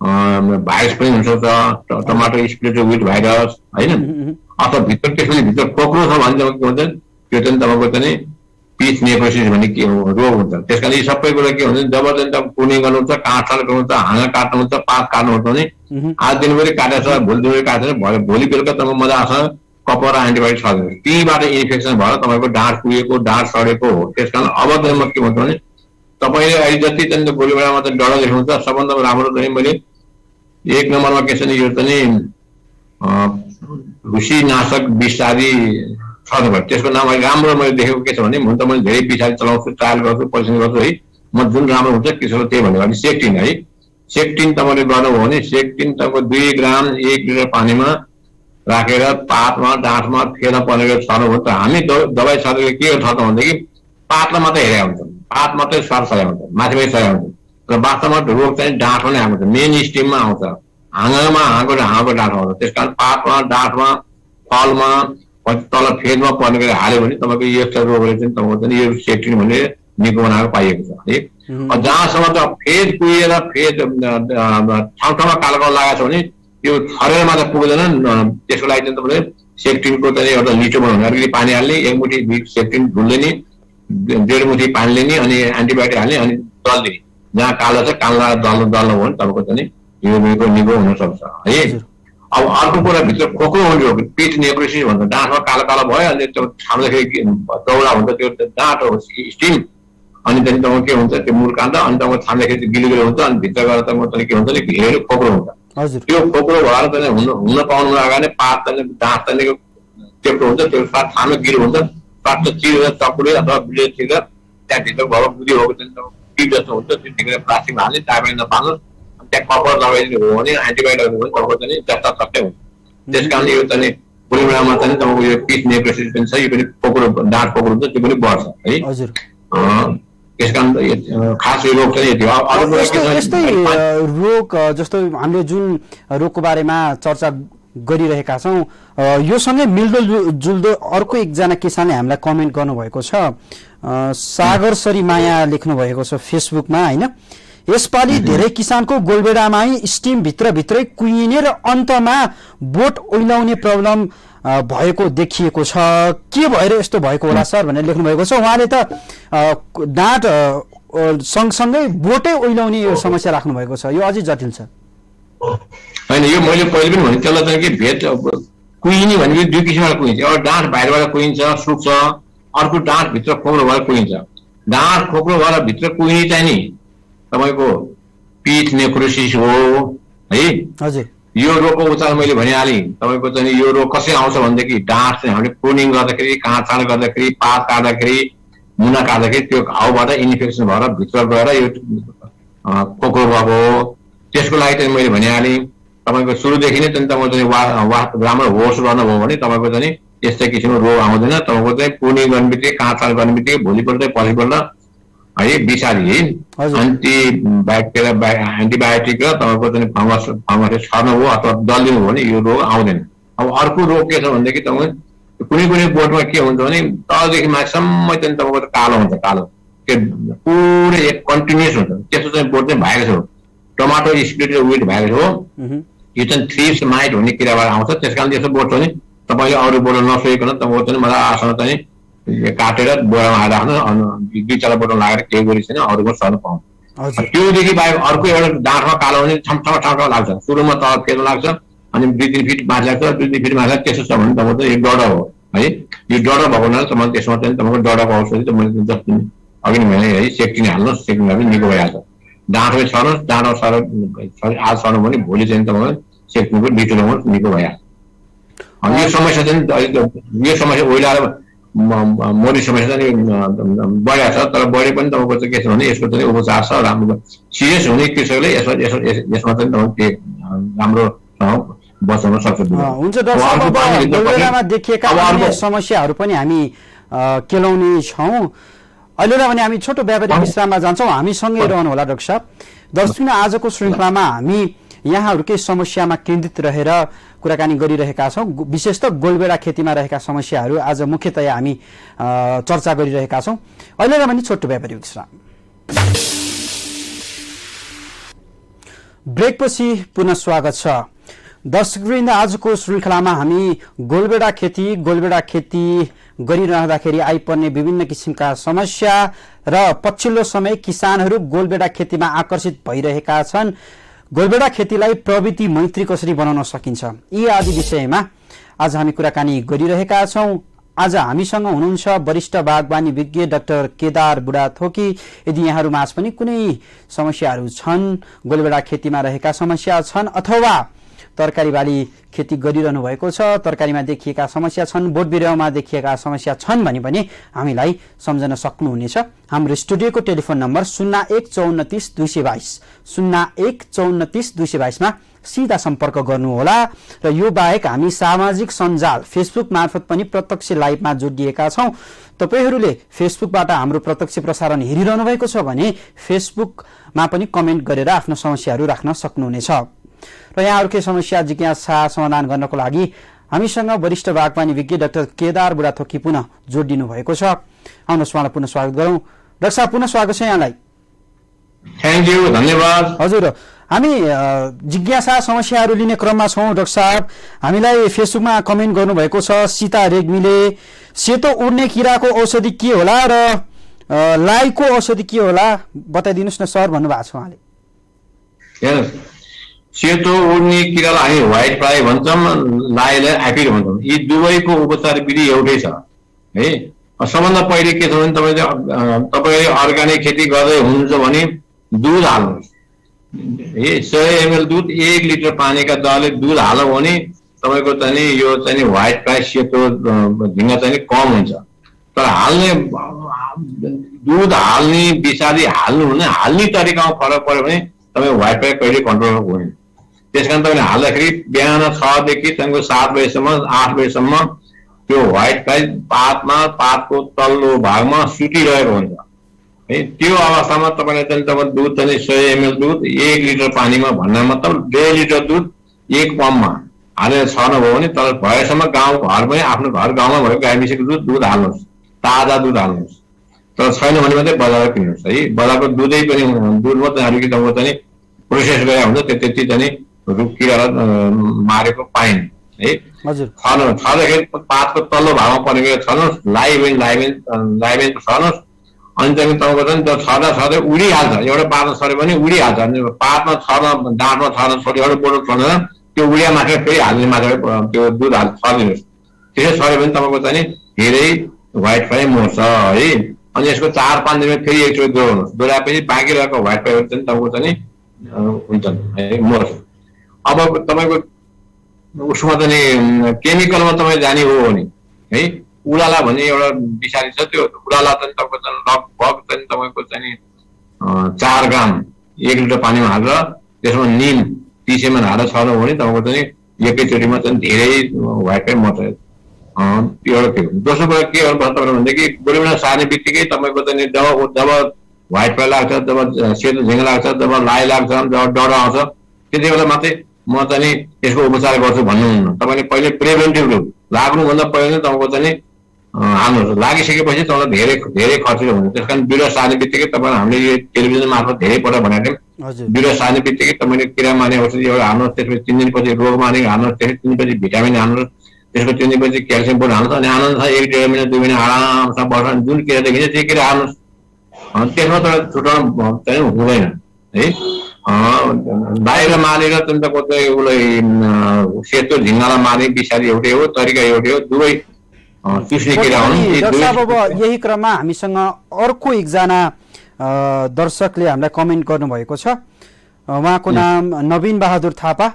भाइरस पनि हुनसक्छ, टमाटर स्प्लिट विथ भाइरस होइन। अथवा भित्र त्यसपछि भित्र कोक्रो छ भने चाहिँ के हुन्छ, त्यो चाहिँ तपाईँको चाहिँ पिच नेक्रोसिस भन्ने के रोग हुन्छ। त्यस कारण यी सबै कुरा के हुन्छ, जब चाहिँ तपाईँ कुने गर्नुहुन्छ, काटछाल गर्नुहुन्छ, हाँगा काट्नुहुन्छ, पात काट्नुहुन्छ भने आज दिनभरि काटेर भोलि दिनभरि काटेर भोलि बेलुका तपाईँ मजासँग कपर एन्टिबायोटिक छर्दिनुहोस्, त्यहीबाट इन्फेक्सन भएर तपाईँको डाँठ कुहिएको, डाँठ सडेको हो। त्यस कारण अब चाहिँ म के भन्छु भने तपाईँले अहिले जति चाहिँ गोलबेडामा चाहिँ डर देख्नुहुन्छ, सबभन्दा राम्रो चाहिँ मैले 1 नम्बरमा के छ नि, यो चाहिँ ढुसीनाशक विषादी छर्नु पर्यो। त्यसको नाम अहिले राम्रो मैले देखेको के छ भने, हुन त मैले धेरै विषादी चलाउँछु, ट्रायल गर्छु, परीक्षण गर्छु है। म जुन राम्रो हुन्छ किशोर त्यही भनेको भने सेक्टिन है। सेक्टिन तपाईँले गर्नुभयो भने सेक्टिन तपाईँको 2 ग्राम 1 लिटर पानीमा राखेर पातमा डाँठमा फेर्न पर्ने छर्नु भयो। त हामी दबाई छर्दै के गर्छ भनेदेखि पातलाई मात्रै हेरेका हुन्छ, पात मात्रै स्वाद सरेको हुन्छ, माथिबाटै सरेको हुन्छ, र वास्तवमा रोग चाहिँ डाँठमा नै आउँछ, मेन स्टिममा आउँछ, हाँगामा हाँगो डाँठ आउँछ। त्यस कारण पातमा डाँठमा फलमा तल फेदमा पर्ने गरी हाल्यो भने तपाईँको यस्तो रोगले चाहिँ तपाईँको चाहिँ यो सेक्टिन भन्ने निको बनाएको पाइएको छ है। जहाँसम्म त फेद कुहिएर फेद ठाउँ ठाउँमा कालो कालो लागेको छ भने त्यो छरेर मात्र पुग्दैन, त्यसको लागि चाहिँ तपाईँले सेक्टिनको चाहिँ एउटा लिटो बनाउनु, अलिकति पानी हाल्ने, 1 मुठी सेक्टिन धुल्ने, 1.5 मुठी पानी लिने, अनि एन्टिबायोटिक हाल्ने, अनि दल्ने। जहाँ कालो छ कालो दल्नु भयो भने तपाईँको चाहिँ यो निको हुनसक्छ है। अब अर्को कुरा भित्र खोक्रो हुने हो, पिट नेक्रोसिस भन्छ, डाँठमा कालो कालो भयो, अनि त्यो छाम्दाखेरि दौडा हुन्छ, त्यो डाँठ हो स्टिम, अनि त्यहाँदेखि तपाईँको के हुन्छ त्यो मुर्कान्छ, अनि तपाईँको छाम्दाखेरि त्यो गिलो गिलो हुन्छ, अनि भित्र गएर तपाईँको के हुन्छ नि घेरो खोक्रो हुन्छ। त्यो खोक्रो भएर चाहिँ हुन पाउनु अगाडि पात चाहिँ डाँठ चाहिँ टेप्रो हुन्छ, त्यो साथ छानो गिलो हुन्छ, पात चिरेर चक्कुले अथवा बिले चिरेर त्यहाँभित्र भएको बुझी भएको टिप जस्तो हुन्छ त्यो ढिकेर प्लास्टिकमा हाल्ने तापमान नपाल्नुहोस् त्यहाँ कपर लगाइदिनु हो भने एन्टिबायोटिक हो भने तपाईँको चाहिँ जस्ता तक्कै हुन्छ त्यस कारणले यो चाहिँ कुनै बेलामा चाहिँ तपाईँको यो पिच नेक्रोसिस पनि छ यो पनि कोक्रो डाँट कोक्रो हुन्छ त्यो पनि बढ्छ है हजुर त्यस कारण खास यो रोग चाहिँ यति हो यस्तै रोग जस्तो हामीले जुन रोगको बारेमा चर्चा गरिरहेका छौँ यो सँगै मिल्दो जुल्दो अर्को एकजना किसानले हामीलाई कमेन्ट गर्नुभएको छ सागर सरी माया लेख्नु भएको छ फेसबुकमा हैन यसपालि धेरै किसानको गोलबेडामै स्टिम भित्रै कुहिने र अन्तमा बोट ओइलाउने प्रब्लम भएको देखिएको छ के भएर यस्तो भएको होला सर भनेर लेख्नु भएको छ उहाँले त डाँट सँगसँगै बोटै ओइलाउने यो समस्या राख्नु भएको छ यो अझै जटिल छ हैन यो मैले पहिले पनि भने त्यसलाई चाहिँ के भेट कुहिने भनेको दुई किसिमबाट कुहिन्छ एउटा डाँठ बाहिरबाट कुहिन्छ सुक्छ अर्को डाँठ भित्र खोक्रो भएर कुहिन्छ डाँठ खोक्रो भएर भित्र कुहिने चाहिँ नि तपाईको पिच नेक्रोसिस हो है हजुर यो रोगको उपचार मैले भनिहालेँ तपाईको चाहिँ यो रोग कसरी आउँछ भनेदेखि डाँठ चाहिँ हामीले प्रुनिङ गर्दाखेरि काँडछाँड गर्दाखेरि पात काट्दाखेरि मुना काट्दाखेरि त्यो घाउबाट इन्फेक्सन भएर भित्र गएर यो खोक्रो भएको त्यसको लागि चाहिँ मैले भनिहालेँ तपाईँको सुरुदेखि नै चाहिँ तपाईँको चाहिँ राम्रो होस गर्नुभयो भने तपाईँको चाहिँ यस्तै किसिमको रोग आउँदैन तपाईँको चाहिँ प्रुनिङ गर्ने बित्तिकै काँडछाँड गर्ने बित्तिकै भोलिपल्ट पछिपल्ट है विषादी एन्टिबायोटिक र तपाईँको चाहिँ फङ्गसले छर्नुभयो अथवा दलिदिनु भयो भने यो रोग आउँदैन अब अर्को रोग के छ भनेदेखि तपाईँ कुनै बोटमा के हुन्छ भने तलदेखि माथिसम्म चाहिँ तपाईँको कालो हुन्छ कालो त्यो पुरै एक कन्टिन्युस हुन्छ त्यस्तो चाहिँ बोट चाहिँ भएको छ टमाटो स्प्लिट विट भएको छ यो चाहिँ थ्रिप्स माइट भन्ने किराबाट आउँछ त्यस कारण यस्तो बोट छ भने तपाईँले अरू बोट नसोइकन तपाईँको चाहिँ मजासँग चाहिँ काटेर बोरामा हालेर राख्नु दुई चार बोतल लगाएर केही गरी छैन अरूको सर्न पाउनु त्योदेखि बाहेक अर्को एउटा डाँठमा कालो भने ठम्ठा लाग्छ सुरुमा तल फेर्न लाग्छ अनि 2-3 फिट माथि लाग्छ 2-3 फिट माथि त्यसो छ भने तपाईँको यो डडा हो है यो डडा भएको हुनाले तपाईँ त्यसमा चाहिँ तपाईँको डडाको औषधि मैले जस्तो अघि नै भने है सेक्टिन हाल्नुहोस् सेक्टिन हाल्नु निको भइहाल्छ डाँठमै सर्नुहोस् डाँडो सर आज सर्नु भने भोलि चाहिँ तपाईँको सेक्टिनको डिटो लगाउनुहोस् निको भइहाल्छ यो समस्या चाहिँ यो समस्या ओइलाएर मोरी समस्या चाहिँ बढेको छ तर बढे पनि तपाईँको चाहिँ के छ भने यसको चाहिँ उपचार छ राम्रो सिरियस हुने कृषकले यसमा चाहिँ तपाईँ राम्रो बचाउन सक्छ हुन्छ डाक्टर देखिएका अन्य समस्याहरू पनि हामी केलाउने छौँ अहिले भने हामी छोटो व्यापारिक विश्राममा जान्छौँ हामीसँगै रहनु होला डाक्टर साहब दर्शक आजको श्रृङ्खलामा हामी यहाँहरूकै समस्यामा केन्द्रित रहेर कुराकानी गरिरहेका छौँ विशेष त गोलबेडा खेतीमा रहेका समस्याहरू आज मुख्यतया हामी चर्चा गरिरहेका छौँ अहिले भने छोटो व्यापारिक विश्राम ब्रेकपछि पुनः स्वागत छ दर्शकवृन्द आजको श्रृङ्खलामा हामी गोलबेडा खेती गरिरहँदाखेरि आइपर्ने विभिन्न किसिमका समस्या र पछिल्लो समय किसानहरू गोलबेडा खेतीमा आकर्षित भइरहेका छन् गोलबेडा खेतीलाई प्रविधि मैत्री कसरी बनाउन सकिन्छ यी आदि विषयमा आज हामी कुराकानी गरिरहेका छौँ आज हामीसँग हुनुहुन्छ वरिष्ठ बागवानी विज्ञ डाक्टर केदार बुढाथोकी यदि यहाँहरूमा पनि कुनै समस्याहरू छन् गोलबेडा खेतीमा रहेका समस्या छन् अथवा तरकारी बाली खेती गरिरहनु भएको छ तरकारीमा देखिएका समस्या छन् बोट बिरुवामा देखिएका समस्या छन् भने पनि हामीलाई सम्झन सक्नुहुनेछ हाम्रो स्टुडियोको टेलिफोन नम्बर 01249222 01249222 मा सीधा सम्पर्क गर्नुहोला र यो बाहेक हामी सामाजिक सञ्जाल फेसबुक मार्फत पनि प्रत्यक्ष लाइभमा जोडिएका छौं तपाईहरूले फेसबुकबाट हाम्रो प्रत्यक्ष प्रसारण हेरिरहनु भएको छ भने फेसबुकमा पनि कमेन्ट गरेर आफ्नो समस्याहरू राख्न सक्नुहुनेछ र यहाँहरूकै समस्या जिज्ञासा समाधान गर्नको लागि हामीसँग वरिष्ठ बागवानी विज्ञ डाक्टर केदार बुढाथोकी पुनः जोडिनु भएको छ आउनुहोस् उहाँलाई पुनः स्वागत गरौँ डाक्टर साहब पुनः स्वागत छ यहाँलाई थ्यांक यू धन्यवाद हजुर हामी जिज्ञासा समस्याहरू लिने क्रममा छौं डाक्टर साहब हामीलाई फेसबुकमा कमेन्ट गर्नुभएको छ सीता रेग्मीले सेतो उड्ने किराको औषधि के होला र लाइको औषधि के होला बताइदिनुस् न सर भन्नुभएको छ उहाँले सेतो उड्ने किरालाई हामी व्हाइट फ्लाइ भन्छौं लाइलाई एपिड भन्छौं यी दुवैको उपचार विधि एउटै छ है सबभन्दा पहिले के छ भने तपाईले अर्गानिक खेती गर्दै हुनुहुन्छ भने दूध हाल्नुहोस् 100 ml दूध 1 लिटर पानीका दरले दूध हाल्यो भने तपाईको चाहिँ यो चाहिँ व्हाइट फ्लाइ सेतो ढिङ्गा चाहिँ कम हुन्छ तर हाल्ने दुध हाल्ने विषादी हाल्नु हुने हाल्ने तरिकामा फरक पर्यो भने तपाईँ व्हाइट फ्लाई कहिले कन्ट्रोल हुँदैन। त्यस कारण तपाईँले हाल्दाखेरि बिहान 6 देखि तपाईँको 7 बजेसम्म 8 बजेसम्म त्यो व्हाइट फ्लाई पातको तल्लो भागमा सुतिरहेको हुन्छ है। त्यो अवस्थामा तपाईँले चाहिँ तपाईँ दुध चाहिँ 100 ml दुध 1 लिटर पानीमा भन्ने मतलब 1.5 लिटर दुध 1 पम्पमा हालेर छर्नुभयो भने तर भएसम्म गाउँ घर पनि आफ्नो घर गाउँमा भएको गाई मिसेको दुध हाल्नुहोस्, ताजा दुध हाल्नुहोस्। तर छैन भने मात्रै बजारमा किन्नुहोस् है। बजारको दुधै पनि दुध मात्रै अलिकति तपाईँको चाहिँ प्रोसेस गरेर हुन्छ त्यति चाहिँ किरालाई मारेको पाइन् है। छर्दाखेरि पातको तल्लो भागमा परेको छर्नुहोस्, लाइभेन छर्नुहोस्। अनि चाहिँ तपाईँको चाहिँ छर्दै उडिहाल्छ। एउटा पातमा छर्यो भने उडिहाल्छ। पातमा छर्न डाँटमा छर्न छोड्यो एउटा बोटो छर्दैन त्यो उडिया मात्र फेरि हाल्ने मात्र त्यो दुध छरिदिनुहोस्। त्यसै छर्यो भने तपाईँको चाहिँ धेरै व्हाइट फ्लाई मर्छ है। अनि यसको 4-5 दिनमा फेरि एकचोटि दोहोऱ्याउनुहोस्। दोहोऱ्याएपछि बाँकी रहेको व्हाइट फ्लाई चाहिँ तपाईँको चाहिँ हुन्छन् है, मर्छ। अब तपाईँको उसमा चाहिँ केमिकलमा तपाईँ जाने हो भने है उडाला भन्ने एउटा विषादी छ। त्यो उडाला चाहिँ तपाईँको चाहिँ लगभग चाहिँ तपाईँको चाहिँ 4 ग्राम 1 लिटर पानीमा हालेर त्यसमा निम 30 ml हालेर छर्नु भने तपाईँको चाहिँ एकैचोटिमा चाहिँ धेरै व्हाइट फ्लाई मर्छ। एउटा के दोस्रो कुरा के गर्नुपर्छ भनेदेखि गोरुबेडा सार्ने बित्तिकै तपाईँको चाहिँ जब व्हाइट फ्लाई लाग्छ, जब सेतो झिङ्गा लाग्छ, जब लाई लाग्छ, जब डर आउँछ त्यति बेला मात्रै म चाहिँ यसको उपचार गर्छु भन्नुहुन्न। तपाईँले पहिले प्रिभेन्टिभ रूप लाग्नुभन्दा पहिले नै तपाईँको चाहिँ हाल्नुहोस्। लागिसकेपछि तपाईँलाई धेरै खर्चिलो हुन्छ। त्यस कारण बिरुवा सार्ने बित्तिकै तपाईँले हामीले यो टेलिभिजन मार्फत धेरै पल्ट भनेको थियौँ। बिरुवा सार्ने बित्तिकै तपाईँले किरा मार्ने औषधि एउटा हाल्नुहोस्, त्यसपछि 3 दिनपछि रोग मार्ने हाल्नुहोस्, त्यसपछि 3 दिनपछि भिटामिन हाल्नुहोस्, त्यसको 3 दिनपछि क्याल्सियम बोर्ड हाल्नुहोस्। अनि आनन्दसँग 1-1.5 महिना 2 महिना आरामसँग बस्छ। जुन किरा देखिन्छ त्यो किरा हाल्नुहोस्। त्यसमा त छुटाउनु चाहिँ हुँदैन है। बाहिर मारेर तपाईँको चाहिँ उसलाई सेतो झिङ्गालाई मार्ने विषादी एउटै हो, तरिका एउटै हो, दुवै चुस्ने किरा हुन्। अब यही क्रममा हामीसँग अर्को एकजना दर्शकले हामीलाई कमेन्ट गर्नुभएको छ। उहाँको नाम नवीन बहादुर थापा।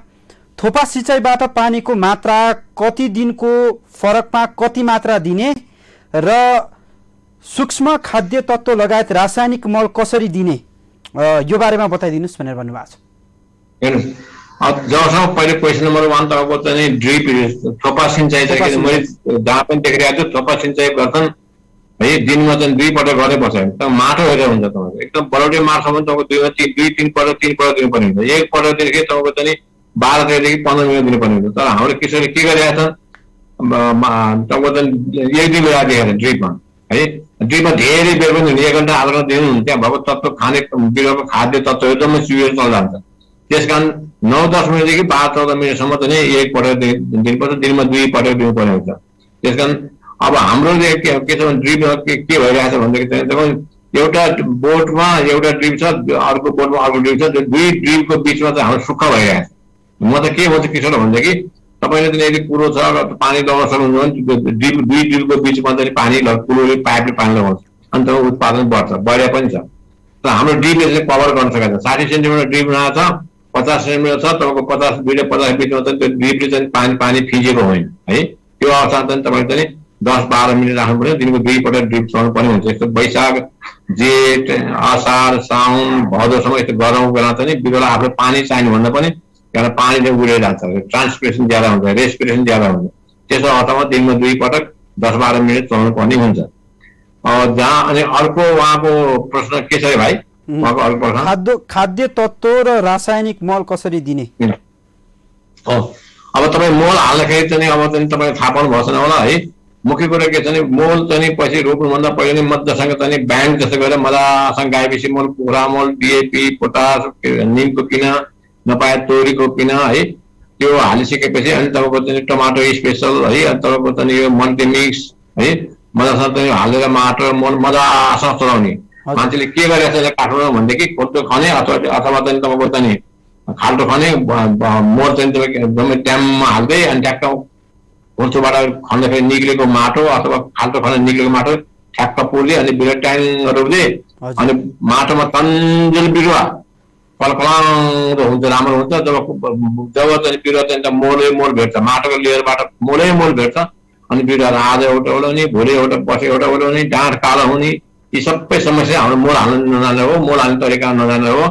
थोपा सिँचाइबाट पानीको मात्रा कति दिनको फरकमा कति मात्रा दिने र सूक्ष्म खाद्य तत्त्व लगायत रासायनिक मल कसरी दिने यो बारेमा बताइदिनुहोस् भनेर भन्नुभएको छ। हेर्नुहोस्, जबसम्म पहिले क्वेसन नम्बर 1 तपाईँको चाहिँ ड्रिप थोपा सिँचाइ चाहिँ मैले जहाँ पनि देखिरहेको छु थोपा सिँचाइ गर्छन् है। दिनमा चाहिँ 2 पटक गर्दै बस्छ भने माटो हेरेर हुन्छ। तपाईँको एकदम बलौटे माटो छ भने तपाईँको 2-3 पटक दिनुपर्ने हुन्छ। एक पटकदेखि तपाईँको चाहिँ 12 देखि 15 मिनट दिनुपर्ने हुन्छ। तर हाम्रो किसानले के गरिरहेको छ तपाईँको चाहिँ 1-2 बेला देखाएको छ ड्रिपमा है। ड्रिपमा धेरै बेर पनि 1 घन्टा आधा घन्टा दिनुहुन्छ। त्यहाँ भएको तत्त्व खाने बिरुवाको खाद्य तत्त्व एकदमै सुविधा चल्न जान्छ। त्यस कारण 9-10 मिनटदेखि 12-14 मिनटसम्म चाहिँ एक पटक दिनुपर्छ। दिनमा 2 पटक दिनुपर्ने हुन्छ। त्यस कारण अब हाम्रो के छ भने ड्रिपमा के भइरहेको छ भनेदेखि चाहिँ तपाईँ एउटा बोटमा एउटा ड्रिप छ, अर्को बोटमा अर्को ड्रिप छ। त्यो 2 ड्रिपको बिचमा चाहिँ हाम्रो सुक्खा भइरहेको छ। म त के भन्छ किसान भनेदेखि तपाईँले चाहिँ यदि कुरो छ पानी लगाउन सक्नुहुन्छ भने 2 ड्रिपको बिचमा चाहिँ पानी कुरोले पाइपले पानी लगाउँछ अनि तपाईँ उत्पादन बढ्छ, बढिया पनि छ। तर हाम्रो ड्रिपले चाहिँ कभर गर्न सकेको छ। 60 सेन्टिमिटर ड्रिप बनाएको छ, 50 सेन्टिमिटर छ। तपाईँको 50 बिचमा चाहिँ त्यो ड्रिपले चाहिँ पानी फिजेको होइन है। त्यो अवस्थामा चाहिँ तपाईँले चाहिँ 10-12 मिनट राख्नु पर्यो। दिनको 2 पटक ड्रिप चलाउनु पर्ने हुन्छ। यस्तो वैशाख, जेठ, असार, साउन, भदौसम्म यस्तो गरमको बेला चाहिँ बिरुवालाई आफ्नो पानी चाहिने भन्दा पनि कारण पानीले उडेर जान्छ, ट्रान्सपिरेसन ज्यादा हुन्छ, रेस्पिरेसन ज्यादा हुन्छ। त्यसो अवस्थामा दिनमा 2 पटक 10-12 मिनट चलाउनु पर्ने हुन्छ। जहाँ अनि अर्को उहाँको प्रश्न के छ भाइ? उहाँको अर्को प्रश्न खाद्य तत्त्व र रासायनिक मल कसरी दिने? अब तपाईँ मल हाल्दाखेरि चाहिँ अब चाहिँ तपाईँ थाहा पाउनु भएको छैन होला है। मुख्य कुरा के छ भने मल चाहिँ पछि रोप्नुभन्दा पहिले नै मजासँग चाहिँ ब्याङ्क जस्तो गरेर मजासँग गाईबेसी मल, कुखुरा मल, डिएपी, पोटास, निमको पिना नपाए तोरीको पिना है त्यो हालिसकेपछि अनि तपाईँको चाहिँ टमाटो स्पेसल है, अनि तपाईँको चाहिँ यो मल्टिमिक्स है मजासँग चाहिँ हालेर माटो मल मजासँग चलाउने। मान्छेले के गरिरहेको छ काठमाडौँ भनेदेखि खोल्टो खने अथवा चाहिँ तपाईँको चाहिँ खाल्टो खने मल चाहिँ तपाईँ एकदमै ट्याममा हाल्दै अनि ट्याक्क खोल्टोबाट खन्दाखेरि निक्लेको माटो अथवा खाल्टो खने निक्लेको माटो ठ्याक्क पुर्दै अनि बिरुवा ट्याङ रोप्दै अनि माटोमा तन्जुल बिरुवा फलफलाउँदो हुन्छ, राम्रो हुन्छ। जब चाहिँ बिरुवा चाहिँ मोलै मोल भेट्छ, माटोको लेयरबाट मोलै मोल भेट्छ अनि बिरुवा आज एउटा ओलाउने, भोलि एउटा पछि एउटा ओलाउने, डाँठ कालो हुने, यी सबै समस्या हाम्रो मल हाल्न नजाने हो, मल हाल्ने तरिका नजाने हो,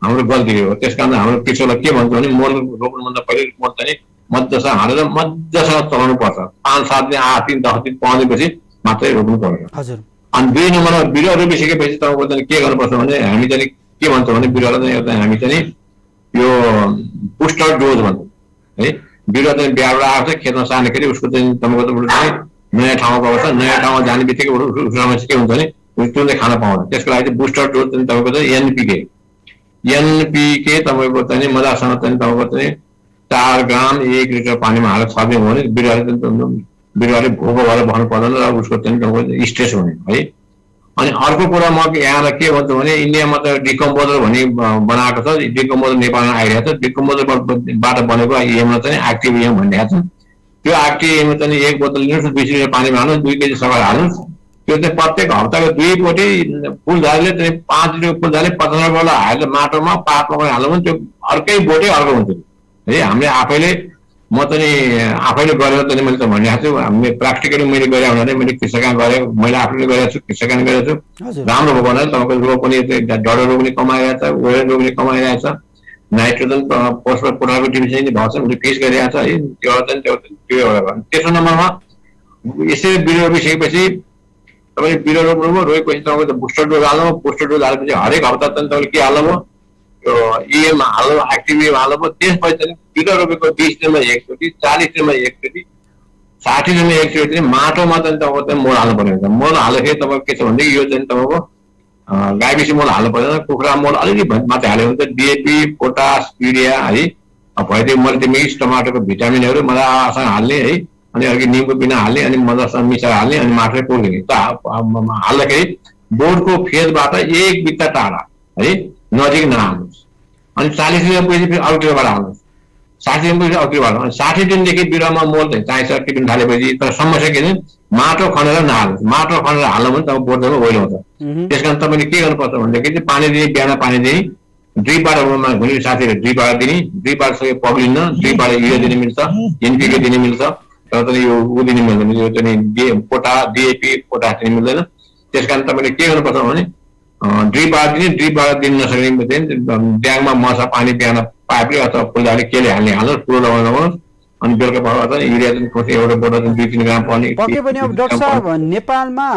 हाम्रो गल्ती हो। त्यस कारण हाम्रो कृषकलाई के भन्छ भने मल रोप्नुभन्दा पहिले मल चाहिँ मजासँग हालेर मजासँग चलाउनु पर्छ। 5-7 दिन 8 दिन 10 दिन पाउँदैपछि मात्रै रोप्नु पर्छ। अनि 2 नम्बरमा बिरुवा रोपिसकेपछि तपाईँको चाहिँ के गर्नुपर्छ भने हामी चाहिँ के भन्छौँ भने बिरुवालाई चाहिँ एउटा हामी चाहिँ यो बुस्टर डोज भन्छौँ है। बिरुवा चाहिँ बिहाबाट आएको छ खेतमा सार्दाखेरि उसको चाहिँ तपाईँको चाहिँ नयाँ ठाउँमा गएको छ, नयाँ ठाउँमा जाने बित्तिकै उसमा चाहिँ के हुन्छ भने तुरन्तै खान पाउँदैन। त्यसको लागि चाहिँ बुस्टर डोज चाहिँ तपाईँको चाहिँ एनपिके तपाईँको चाहिँ मजासँग चाहिँ तपाईँको चाहिँ 4 ग्राम 1 लिटर पानीमा हालेर छर्दिनु भने बिरुवाले भोको भएर भन्नु पर्दैन र उसको चाहिँ तपाईँको स्ट्रेस हुने है। अनि अर्को कुरा म यहाँलाई के भन्छु भने इन्डियामा त डिकम्पोजर भन्ने बनाएको छ, डिकम्पोजर नेपालमा आइरहेको छ। डिकम्पोजरबाट बनेको इएममा चाहिँ एक्टिभ इएम भनिरहेको छ। त्यो एक्टिभ इएममा चाहिँ 1 बोतल लिनुहोस्, 20 लिटर पानीमा हाल्नुहोस्, 2 केजी सकाल हाल्नुहोस्। त्यो चाहिँ प्रत्येक हप्ताको 2 पोटी फुलझारीले चाहिँ 5 लिटर फुलझारी 50 बेला हालेर माटोमा पातमा हाल्नु भने त्यो अर्कै बोटै अर्को हुन्छ है। हामीले म चाहिँ आफैले गरेर चाहिँ मैले त भनिरहेको छु, हामीले प्र्याक्टिकली मैले गरेँ हुनाले मैले कृषकमा गरेँ, मैले आफूले गरेको छु, कृषकमा गरेको छु। राम्रो भएको हुनाले तपाईँको रोग पनि डडो रोग पनि कमाइरहेछ, ओरेन रोग पनि कमाइरहेछ, नाइट्रोजन पोस्टमा पोटासको डिभिजन भएको छ, उसले फिक्स गरिरहेको छ है। त्यो चाहिँ त्यो एउटा। तेस्रो नम्बरमा यसरी बिरुवा रोपिसकेपछि तपाईँले बिरुवा रोप्नुभयो, रोपेपछि तपाईँको बुस्टर डोज हाल्नु। बुस्टर डोज हालेपछि हरेक हप्ता चाहिँ तपाईँले के हाल्नुभयो, यो इएम हाल्नु, एक्टिभ इएम हाल्नुभयो। त्यसपछि चाहिँ बिरुवा रोपेको 20 दिनमा 1 चोटि, 40 दिनमा 1 चोटि, 60 दिनमा 1 चोटि माटोमा चाहिँ तपाईँको चाहिँ मल हाल्नु पर्ने हुन्छ। मल हाल्दाखेरि तपाईँको के छ भनेदेखि यो चाहिँ तपाईँको गाई बेसी मल हाल्नु पर्दैन, कुखुरा मल अलिअलि मात्रै हाल्यो भने चाहिँ डिएपी, पोटास, युरिया है, भइदियो मल्टिमिक्स, टमाटरको भिटामिनहरू मजासँग हाल्ने है, अनि अघि निमको बिना हाल्ने, अनि मजासँग मिसाएर हाल्ने, अनि माटोले पोल्ने। हाल्दाखेरि बोर्डको फेदबाट 1 बित्ता टाढा है, नजिक नहाल्नुहोस्। अनि 40 दिनपछि फेरि अल्टिरोबाट हाल्नुहोस्, 60 दिनपछि अल्टिरोबाट। अनि 60 दिनदेखि बिरुवामा मल चाहिँ चाहिन्छ टिपिन थालेपछि। तर समस्या के छ, माटो खनेर नहाल्नुहोस्। माटो खनेर हाल्नु भने तपाईँ बोर्डमा ओइलो हुन्छ। त्यस कारण तपाईँले के गर्नुपर्छ भनेदेखि चाहिँ पानी दिने, बिहान पानी दिने, ड्रिपबाट हुने साथीहरू ड्रिपबाट दिने, ड्रिपबाट सबै पग्लिन्न, ड्रिपबाट युरिया दिने मिल्छ, एनपिके दिने मिल्छ, तर चाहिँ यो ऊ दिने मिल्दैन, यो चाहिँ डिएपी पोटास दिने मिल्दैन। त्यस कारण तपाईँले के गर्नुपर्छ भने ड्रिपबाट दिने, ड्रिपबाट दिन नसक्ने चाहिँ ड्याङमा मसा पानी बिहान पाइपले अथवा फुलझारीले केले हाल्नुहोस्, कुलो लगाउनुहोस्। अनि बेलुका भाउ युरिया चाहिँ एउटा बोतल 2-3 ग्राम पर्ने। पक्कै पनि अब डाक्टर साहब, नेपालमा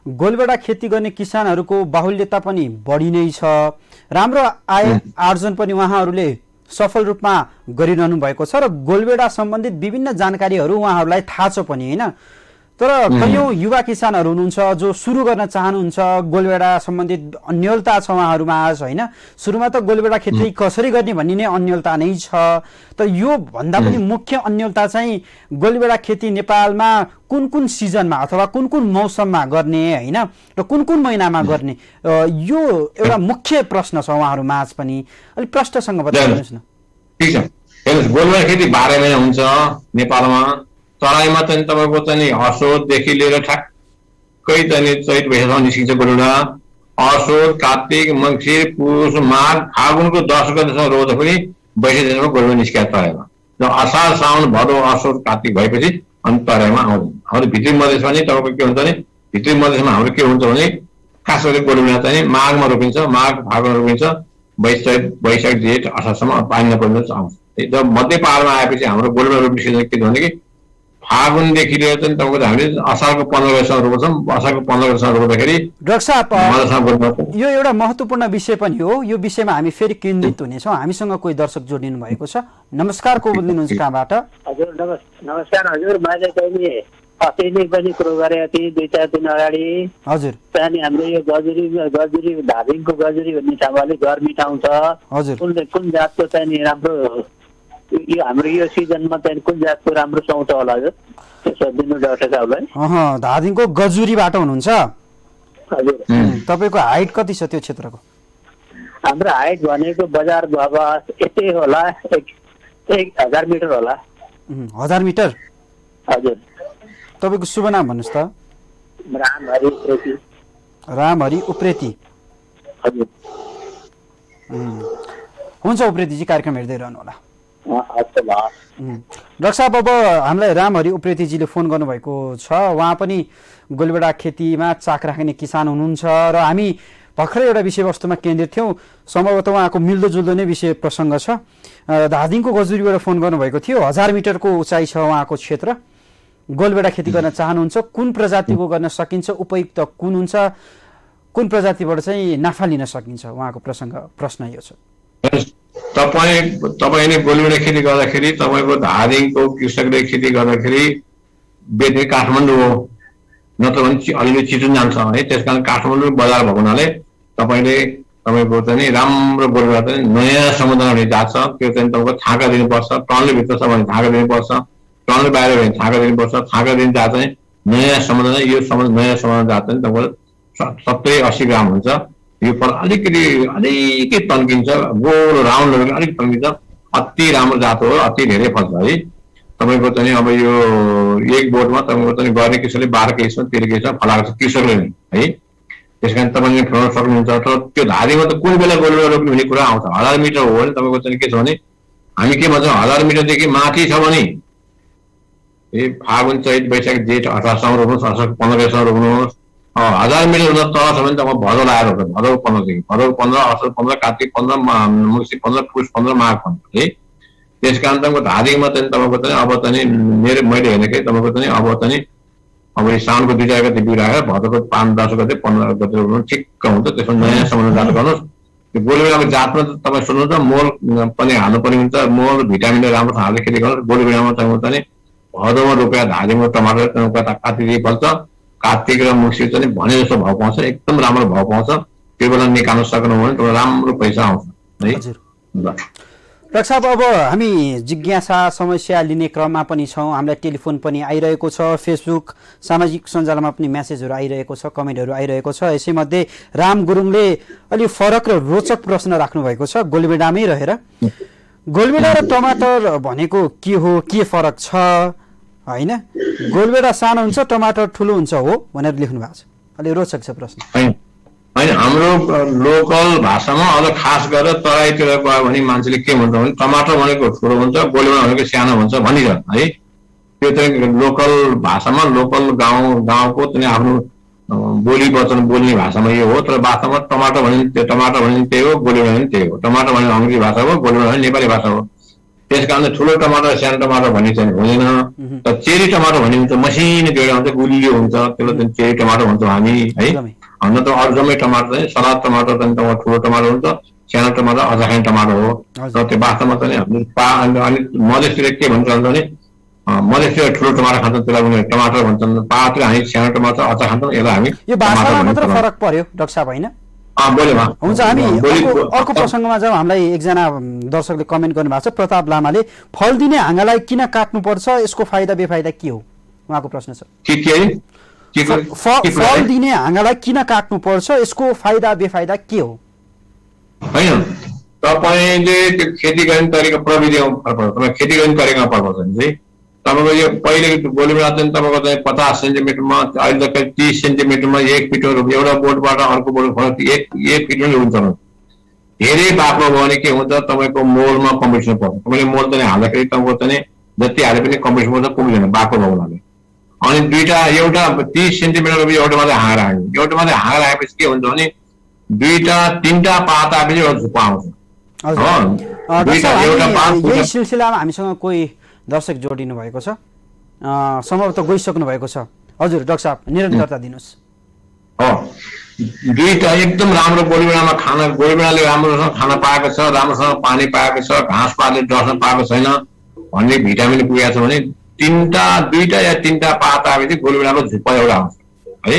गोलभेडा खेती गर्ने किसानहरूको बाहुल्यता पनि बढी नै छ, राम्रो आय आर्जन पनि उहाँहरूले सफल रूपमा गरिरहनु भएको छ र गोलभेडा सम्बन्धित विभिन्न जानकारीहरू उहाँहरूलाई थाहा छ पनि होइन। तर कयौं युवा किसानहरू हुनुहुन्छ जो सुरु गर्न चाहनुहुन्छ, गोलभेडा सम्बन्धित अन्यलता छ उहाँहरूमा आज होइन। सुरुमा त गोलभेडा खेती कसरी गर्ने भन्ने नै अन्यलता नै छ, तर यो भन्दा पनि मुख्य अन्यलता चाहिँ गोलभेडा खेती नेपालमा कुन कुन सिजनमा अथवा कुन कुन मौसममा गर्ने होइन र कुन कुन महिनामा गर्ने, यो एउटा मुख्य प्रश्न छ उहाँहरूमा आज पनि। अलिक प्रश्नसँग बताइदिनुहोस् न। ठिक छ, हेर्नुहोस् गोलभेडा खेती 12 महिना हुन्छ नेपालमा। तराईमा चाहिँ तपाईँको चाहिँ असोजदेखि लिएर ठ्याक्कै चाहिँ चैत वैशाखसम्म निस्किन्छ गोलभेडा। असोज, कार्तिक, मङ्सिर, पुष, माघ, फागुनको 10 गतेसम्म रोप्दा पनि वैशाखमा गोलभेडा निस्किया तराईमा। र असार, साउन, भदौ, असोज, कार्तिक भएपछि अनि तराईमा आउँदैन। हाम्रो भित्री मधेसमा नै तपाईँको के हुन्छ भने भित्री मधेसमा हाम्रो के हुन्छ भने खास गरी गोलभेडा चाहिँ माघमा रोपिन्छ, माघ फागुनमा रोपिन्छ, वैशाख जेठ असारसम्म पानी नपर्ने आउँछ। र मध्य पहाडमा आएपछि हाम्रो गोलभेडा रोप्ने सिजन के छ भनेदेखि फागुनदेखि लिएर चाहिँ तपाईँको हामीले असारको 15 गतेसम्म रोप्छौँ। असारको 15 गतेसम्म रोप्दाखेरि डाक्टर साहब यो एउटा महत्त्वपूर्ण विषय पनि हो, यो विषयमा हामी फेरि केन्द्रित हुनेछौँ। हामीसँग कोही दर्शक जोडिनु भएको छ। नमस्कार, को बोल्नुहुन्छ कहाँबाट? हजुर नमस्कार हजुर, मैले चाहिँ अस्ति नै पनि कुरो गरेको थिएँ 2-4 दिन अगाडि। हजुर त्यहाँदेखि हाम्रो यो गजुरी धादिङको गजुरी भन्ने ठाउँमा अलिक गर्मी ठाउँ छ। हजुर कुन जातको चाहिँ राम्रो यो हाम्रो यो सिजनमा चाहिँ कुन जातको राम्रो पाउँछ होला हजुर, त्यसो दिनु डाक्टर साहबलाई। धादिङको गजुरीबाट हुनुहुन्छ हजुर। तपाईँको हाइट कति छ त्यो क्षेत्रको? हाम्रो हाइट भनेको बजार अब यस्तै होला 1000 मिटर होला। 1000 मिटर? हजुर। तपाईँको शुभ नाम भन्नुहोस् त? रामहरि उप्रेती। रामहरि उप्रेती, हजुर। हुन्छ उप्रेतीजी, कार्यक्रम हेर्दै रहनु होला। डाक्टर साहब, अब हामीलाई रामहरि उप्रेतीजीले फोन गर्नुभएको छ। उहाँ पनि गोलबेडा खेतीमा चाक राख्ने किसान हुनुहुन्छ र हामी भर्खरै एउटा विषयवस्तुमा केन्द्रित थियौँ। सम्भवतः उहाँको मिल्दोजुल्दो नै विषय प्रसङ्ग छ। धादिङको गजुरीबाट फोन गर्नुभएको थियो। 1000 मिटरको उचाइ छ उहाँको क्षेत्र। गोलबेडा खेती गर्न चाहनुहुन्छ, कुन प्रजातिको गर्न सकिन्छ, उपयुक्त कुन हुन्छ, कुन प्रजातिबाट चाहिँ नाफा लिन सकिन्छ, उहाँको प्रश्न यो छ। तपाईँले गोलबेडा खेती गर्दाखेरि तपाईँको धादिङको कृषकले खेती गर्दाखेरि बेच्ने काठमाडौँ हो, नत्र भने अलिअलि चितुन जान्छ है। त्यसकारण काठमाडौँ बजार भएको हुनाले तपाईँको चाहिँ राम्रो गोलबेडा चाहिँ नयाँ समुदाय हुने जात छ। त्यो चाहिँ तपाईँको छाँका दिनुपर्छ। टनले भित्र छ भने छाँका दिनुपर्छ, टनले बाहिर भने छाँका दिनुपर्छ। छाँका दिने जात चाहिँ नयाँ समुदाय, यो नयाँ समुदाय जात चाहिँ तपाईँको 70-80 ग्राम हुन्छ। यो फल अलिकति तन्किन्छ, गोलो राउन्डहरू अलिक तन्किन्छ। अति राम्रो जात हो, अति धेरै फल्छ है। तपाईँको चाहिँ अब यो एक बोटमा तपाईँको चाहिँ गर्ने कृषकले 12 केजीसम्म 13 केजीसम्म फलाएको छ कृषकले नै है। त्यस कारण तपाईँले फलाउन सक्नुहुन्छ। तर त्यो धारीमा त कुन बेला गोलबेडा रोप्ने हुने कुरा आउँछ। 1000 मिटर हो भने तपाईँको चाहिँ के छ भने हामी के भन्छौँ, 1000 मिटरदेखि माथि छ भने फागुन चैत वैशाख जेठ 18सम्म रोप्नुहोस्, 15सम्म रोप्नुहोस्। 1000 मिटर हुँदा तल छ भने तपाईँ भदौ लगाएर रोप्छ। भदौ 15देखि भदौ 15, असोज 15, कार्तिक 15, मङ्सिर 15, पुष 15, माघ 15 है। त्यस कारण तपाईँको धादिङमा चाहिँ तपाईँको चाहिँ अब चाहिँ मैले हेरेकै तपाईँको चाहिँ अब साउनको 2-4 गते बिउ राखेर भदौको 5-10 गते 15 गते रोप्नु ठिक्क हुन्छ। त्यसमा नयाँ समुदाय जात गर्नुहोस्। त्यो गोलबेडाको जातमा तपाईँ सुन्नुहुन्छ मोल पनि हाल्नुपर्ने हुन्छ। मोल भिटामिन राम्रो हालेर खेती गर्नुहोस्। गोलबेडामा चाहिँ भदौमा रोपेर धादिङमा टमाटर कातिदेखि फल्छ। कार्तिक र मङ्सिर चाहिँ भने जस्तो भाउ पाउँछ, एकदम राम्रो भाउ पाउँछ। त्यो बेला निकाल्न सक्नु भने तपाईँ राम्रो पैसा आउँछ है। डाक्टर साहब, अब हामी जिज्ञासा समस्या लिने क्रममा पनि छौँ। हामीलाई टेलिफोन पनि आइरहेको छ, फेसबुक सामाजिक सञ्जालमा पनि मेसेजहरू आइरहेको छ, कमेन्टहरू आइरहेको छ। यसैमध्ये राम गुरुङले अलि फरक र रोचक प्रश्न राख्नुभएको छ गोलबेडामै रहेर। गोलबेडा र टमाटर भनेको के हो, के फरक छ होइन? गोलबेडा सानो हुन्छ, टमाटर ठुलो हुन्छ हो भनेर लेख्नु भएको छ। अलि रोचक छ प्रश्न। होइन, हाम्रो लोकल भाषामा अझ खास गरेर तराईतिर गयो भने मान्छेले के भन्छ भने टमाटर भनेको ठुलो हुन्छ, गोलबेडा भनेको सानो हुन्छ भनिन्छ है। त्यो चाहिँ लोकल भाषामा, लोकल गाउँको चाहिँ आफ्नो बोली वचन बोल्ने भाषामा यो हो। तर वास्तवमा टमाटर भने त्यही हो, गोलबेडा भने त्यही हो। टमाटर भने अङ्ग्रेजी भाषा हो, गोलबेडा भने नेपाली भाषा हो। त्यस कारण ठुलो टमाटर सानो टमाटर भन्ने चाहिँ हुँदैन। तर चेरी टमाटर भन्ने हुन्छ, मसिनो एउटा हुन्छ, गुलियो हुन्छ, त्यसलाई चाहिँ चेरी टमाटर भन्छौँ हामी है। अन्त त अरू जम्मै टमाटर चाहिँ सलाद टमाटर चाहिँ तपाईँ ठुलो टमाटर हुन्छ, सानो टमाटर अचार खाने टमाटर हो। र त्यो वास्तवमा चाहिँ हामीले अनि मधेसतिर के भन्छ भने मधेसतिर ठुलो टमाटर खान्छौँ, त्यसलाई उनीहरू टमाटर भन्छन्। पाहाडतिर हामी सानो टमाटर अचार खान्छौँ, यसलाई हामी यो भाषामा मात्र फरक पर्यो डाक्टर साहब होइन? हुन्छ। हामी अर्को प्रसङ्गमा जाउँ। हामीलाई एकजना दर्शकले कमेन्ट गर्नुभएको छ, प्रताप लामाले, फल दिने हाँगालाई किन काट्नुपर्छ, यसको फाइदा बेफाइदा के हो, उहाँको प्रश्न छ। फल दिने हाँगालाई किन काट्नुपर्छ, यसको फाइदा बेफाइदा के हो? होइन, तपाईँले त्यो खेती गर्ने तरिका प्रविधिमा फरक पर्छ। तपाईँ खेती गर्ने तरिकामा फरक पर्छ भने चाहिँ तपाईँको यो पहिले गोलबेडा चाहिँ तपाईँको चाहिँ 50 सेन्टिमिटरमा, अहिले त 30 सेन्टिमिटरमा 1 फिट एउटा बोटबाट अर्को बोट फरक 1 फिट पनि हुन्छ। धेरै बाक्लो भयो भने के हुन्छ, तपाईँको मोलमा कम्पिटिसन पर्छ। तपाईँले मोल चाहिँ हाल्दाखेरि तपाईँको चाहिँ जति हाले पनि कम्पिटिसन पर्छ, पुग्दैन बाक्लो भयो हुनाले। अनि एउटा 30 सेन्टिमिटरको एउटा मात्रै हाँगा राख्ने, एउटा मात्रै हाँगा राखेपछि के हुन्छ भने 2-3टा पात आएपछि एउटा झुप्पा आउँछ। यही सिलसिलामा हामीसँग कोही दर्शक जोडिनु भएको छ, सम्भवतः गइसक्नु भएको छ। हजुर डाक्टर साहब, निरन्तरता दिनुहोस्। दुईटा एकदम राम्रो गोलबेडामा गोलबेडाले राम्रोसँग खाना पाएको छ, राम्रोसँग पानी पाएको छ, घाँस पातले डस्न पाएको छैन भन्ने भिटामिन पुगेको छ भने 2टा या 3टा पात आएपछि गोलबेडाको झुप्पा एउटा आउँछ है।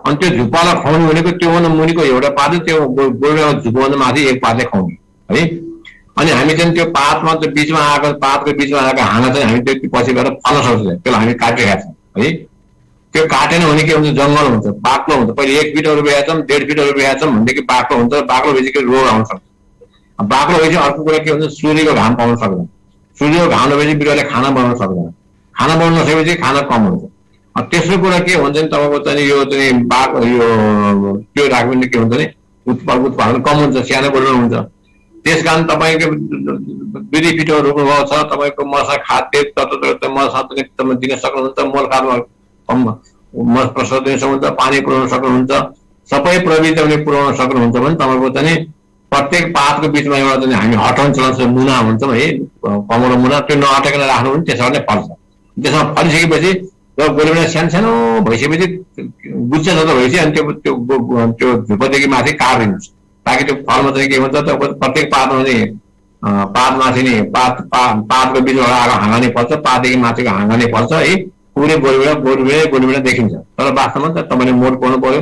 अनि त्यो झुप्पालाई खुवाउनु भनेको त्योभन्दा मुनिको एउटा पात, त्यो गोलबेडाको झुप्पाभन्दा माथि एक पातले खुवाउने है। अनि हामी चाहिँ त्यो पातमा चाहिँ बिचमा आएको पातको बिचमा आएको हाँगा चाहिँ हामी त्यो पछि गएर फल्न सक्छ, त्यसलाई हामी काटिरहेका छौँ है। त्यो काटेन भने के हुन्छ, जङ्गल हुन्छ, बाक्लो हुन्छ। पहिले 1 फिटहरू बेया छौँ, 1.5 फिटहरू बेया छौँ भनेदेखि बाक्लो हुन्छ। बाक्लो भएपछि रोग आउन सक्छ। बाक्लो भएपछि अर्को कुरा के हुन्छ, सूर्यको घाम पाउन सक्दैन। सूर्यको घाम नभएपछि बिरुवाले खाना बनाउन सक्दैन। खाना बनाउन नसकेपछि खाना कम हुन्छ। तेस्रो कुरा के हुन्छ नि, तपाईँको चाहिँ यो चाहिँ त्यो राख्यो भने के हुन्छ नि, उत्पादन कम हुन्छ, सानो गोलबेडा हुन्छ। त्यस कारण तपाईँको विधि पिटो रोक्नुभएको छ, तपाईँको मसा खाद्य तत्त्व मसा दिन सक्नुहुन्छ, मल खाद्य प्रसाद दिन सक्नुहुन्छ, पानी पुर्याउन सक्नुहुन्छ, सबै प्रविधि तपाईँले पुर्याउन सक्नुहुन्छ भने तपाईँको चाहिँ प्रत्येक पातको बिचमा एउटा चाहिँ हामी हटाउन चलाउँछ मुना भन्छौँ है, कमलो मुना, त्यो नअटेकेर राख्नु भने त्यसमा नै फल्छ। त्यसमा फलिसकेपछि गोलीबाट सानो भइसकेपछि गुच्छ जस्तो भएपछि अनि त्यो झुप्पोदेखि माथि काटिदिनुहोस्, ताकि त्यो फलमा चाहिँ के हुन्छ त्यो प्रत्येक पातमा चाहिँ पातमाथि नै पातको बिचबाट आएको हाँगा नै पर्छ, पातदेखि माथिको हाँगा नै पर्छ है, पुरै गोलीबाट देखिन्छ। तर वास्तवमा त तपाईँले मोड पाउनु पर्यो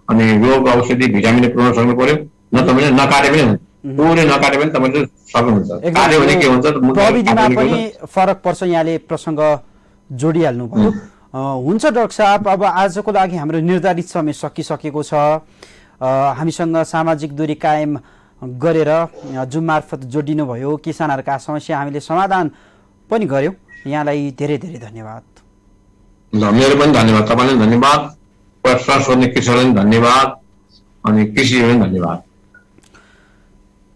अनि रोग औषधि भिटामिन पुर्याउन सक्नु पर्यो, न तपाईँले नकाटे पनि हुन्छ, पुरै नकाटे पनि तपाईँले सक्नुहुन्छ। काट्यो भने के हुन्छ प्रविधिमा पनि फरक पर्छ, यहाँले प्रसङ्ग जोडिहाल्नु भयो। हुन्छ डाक्टर साहब, अब आजको लागि हाम्रो निर्धारित समय सकिसकेको छ। हामीसँग सामाजिक दूरी कायम गरेर जुम मार्फत जोडिनु भयो, किसानहरूका समस्या हामीले समाधान पनि गर्यौँ। यहाँलाई धेरै धेरै धन्यवाद। मेरो पनि धन्यवाद, तपाईँलाई धन्यवाद, प्रश्न सोध्ने कृषकलाई धन्यवाद अनि कृषिलाई धन्यवाद।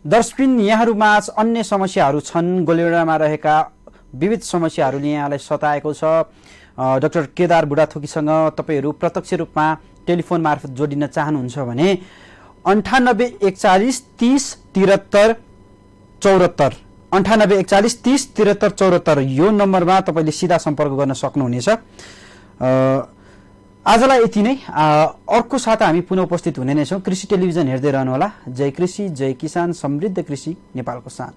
दर्शकबिन, यहाँहरूमा अन्य समस्याहरू छन्, गोलेडामा रहेका विविध समस्याहरूले यहाँलाई सताएको छ। डाक्टर केदार बुढाथोकीसँग तपाईँहरू प्रत्यक्ष रूपमा टेलिफोन मार्फत जोडिन चाहनुहुन्छ भने 98 41 30 73 74 98 41 30 73 74 यो नम्बरमा तपाईँले सिधा सम्पर्क गर्न सक्नुहुनेछ। आजलाई यति नै। अर्को साता हामी पुनः उपस्थित हुने नै छौँ। कृषि टेलिभिजन हेर्दै रहनुहोला। जय कृषि, जय किसान, समृद्ध कृषि नेपालको साथ।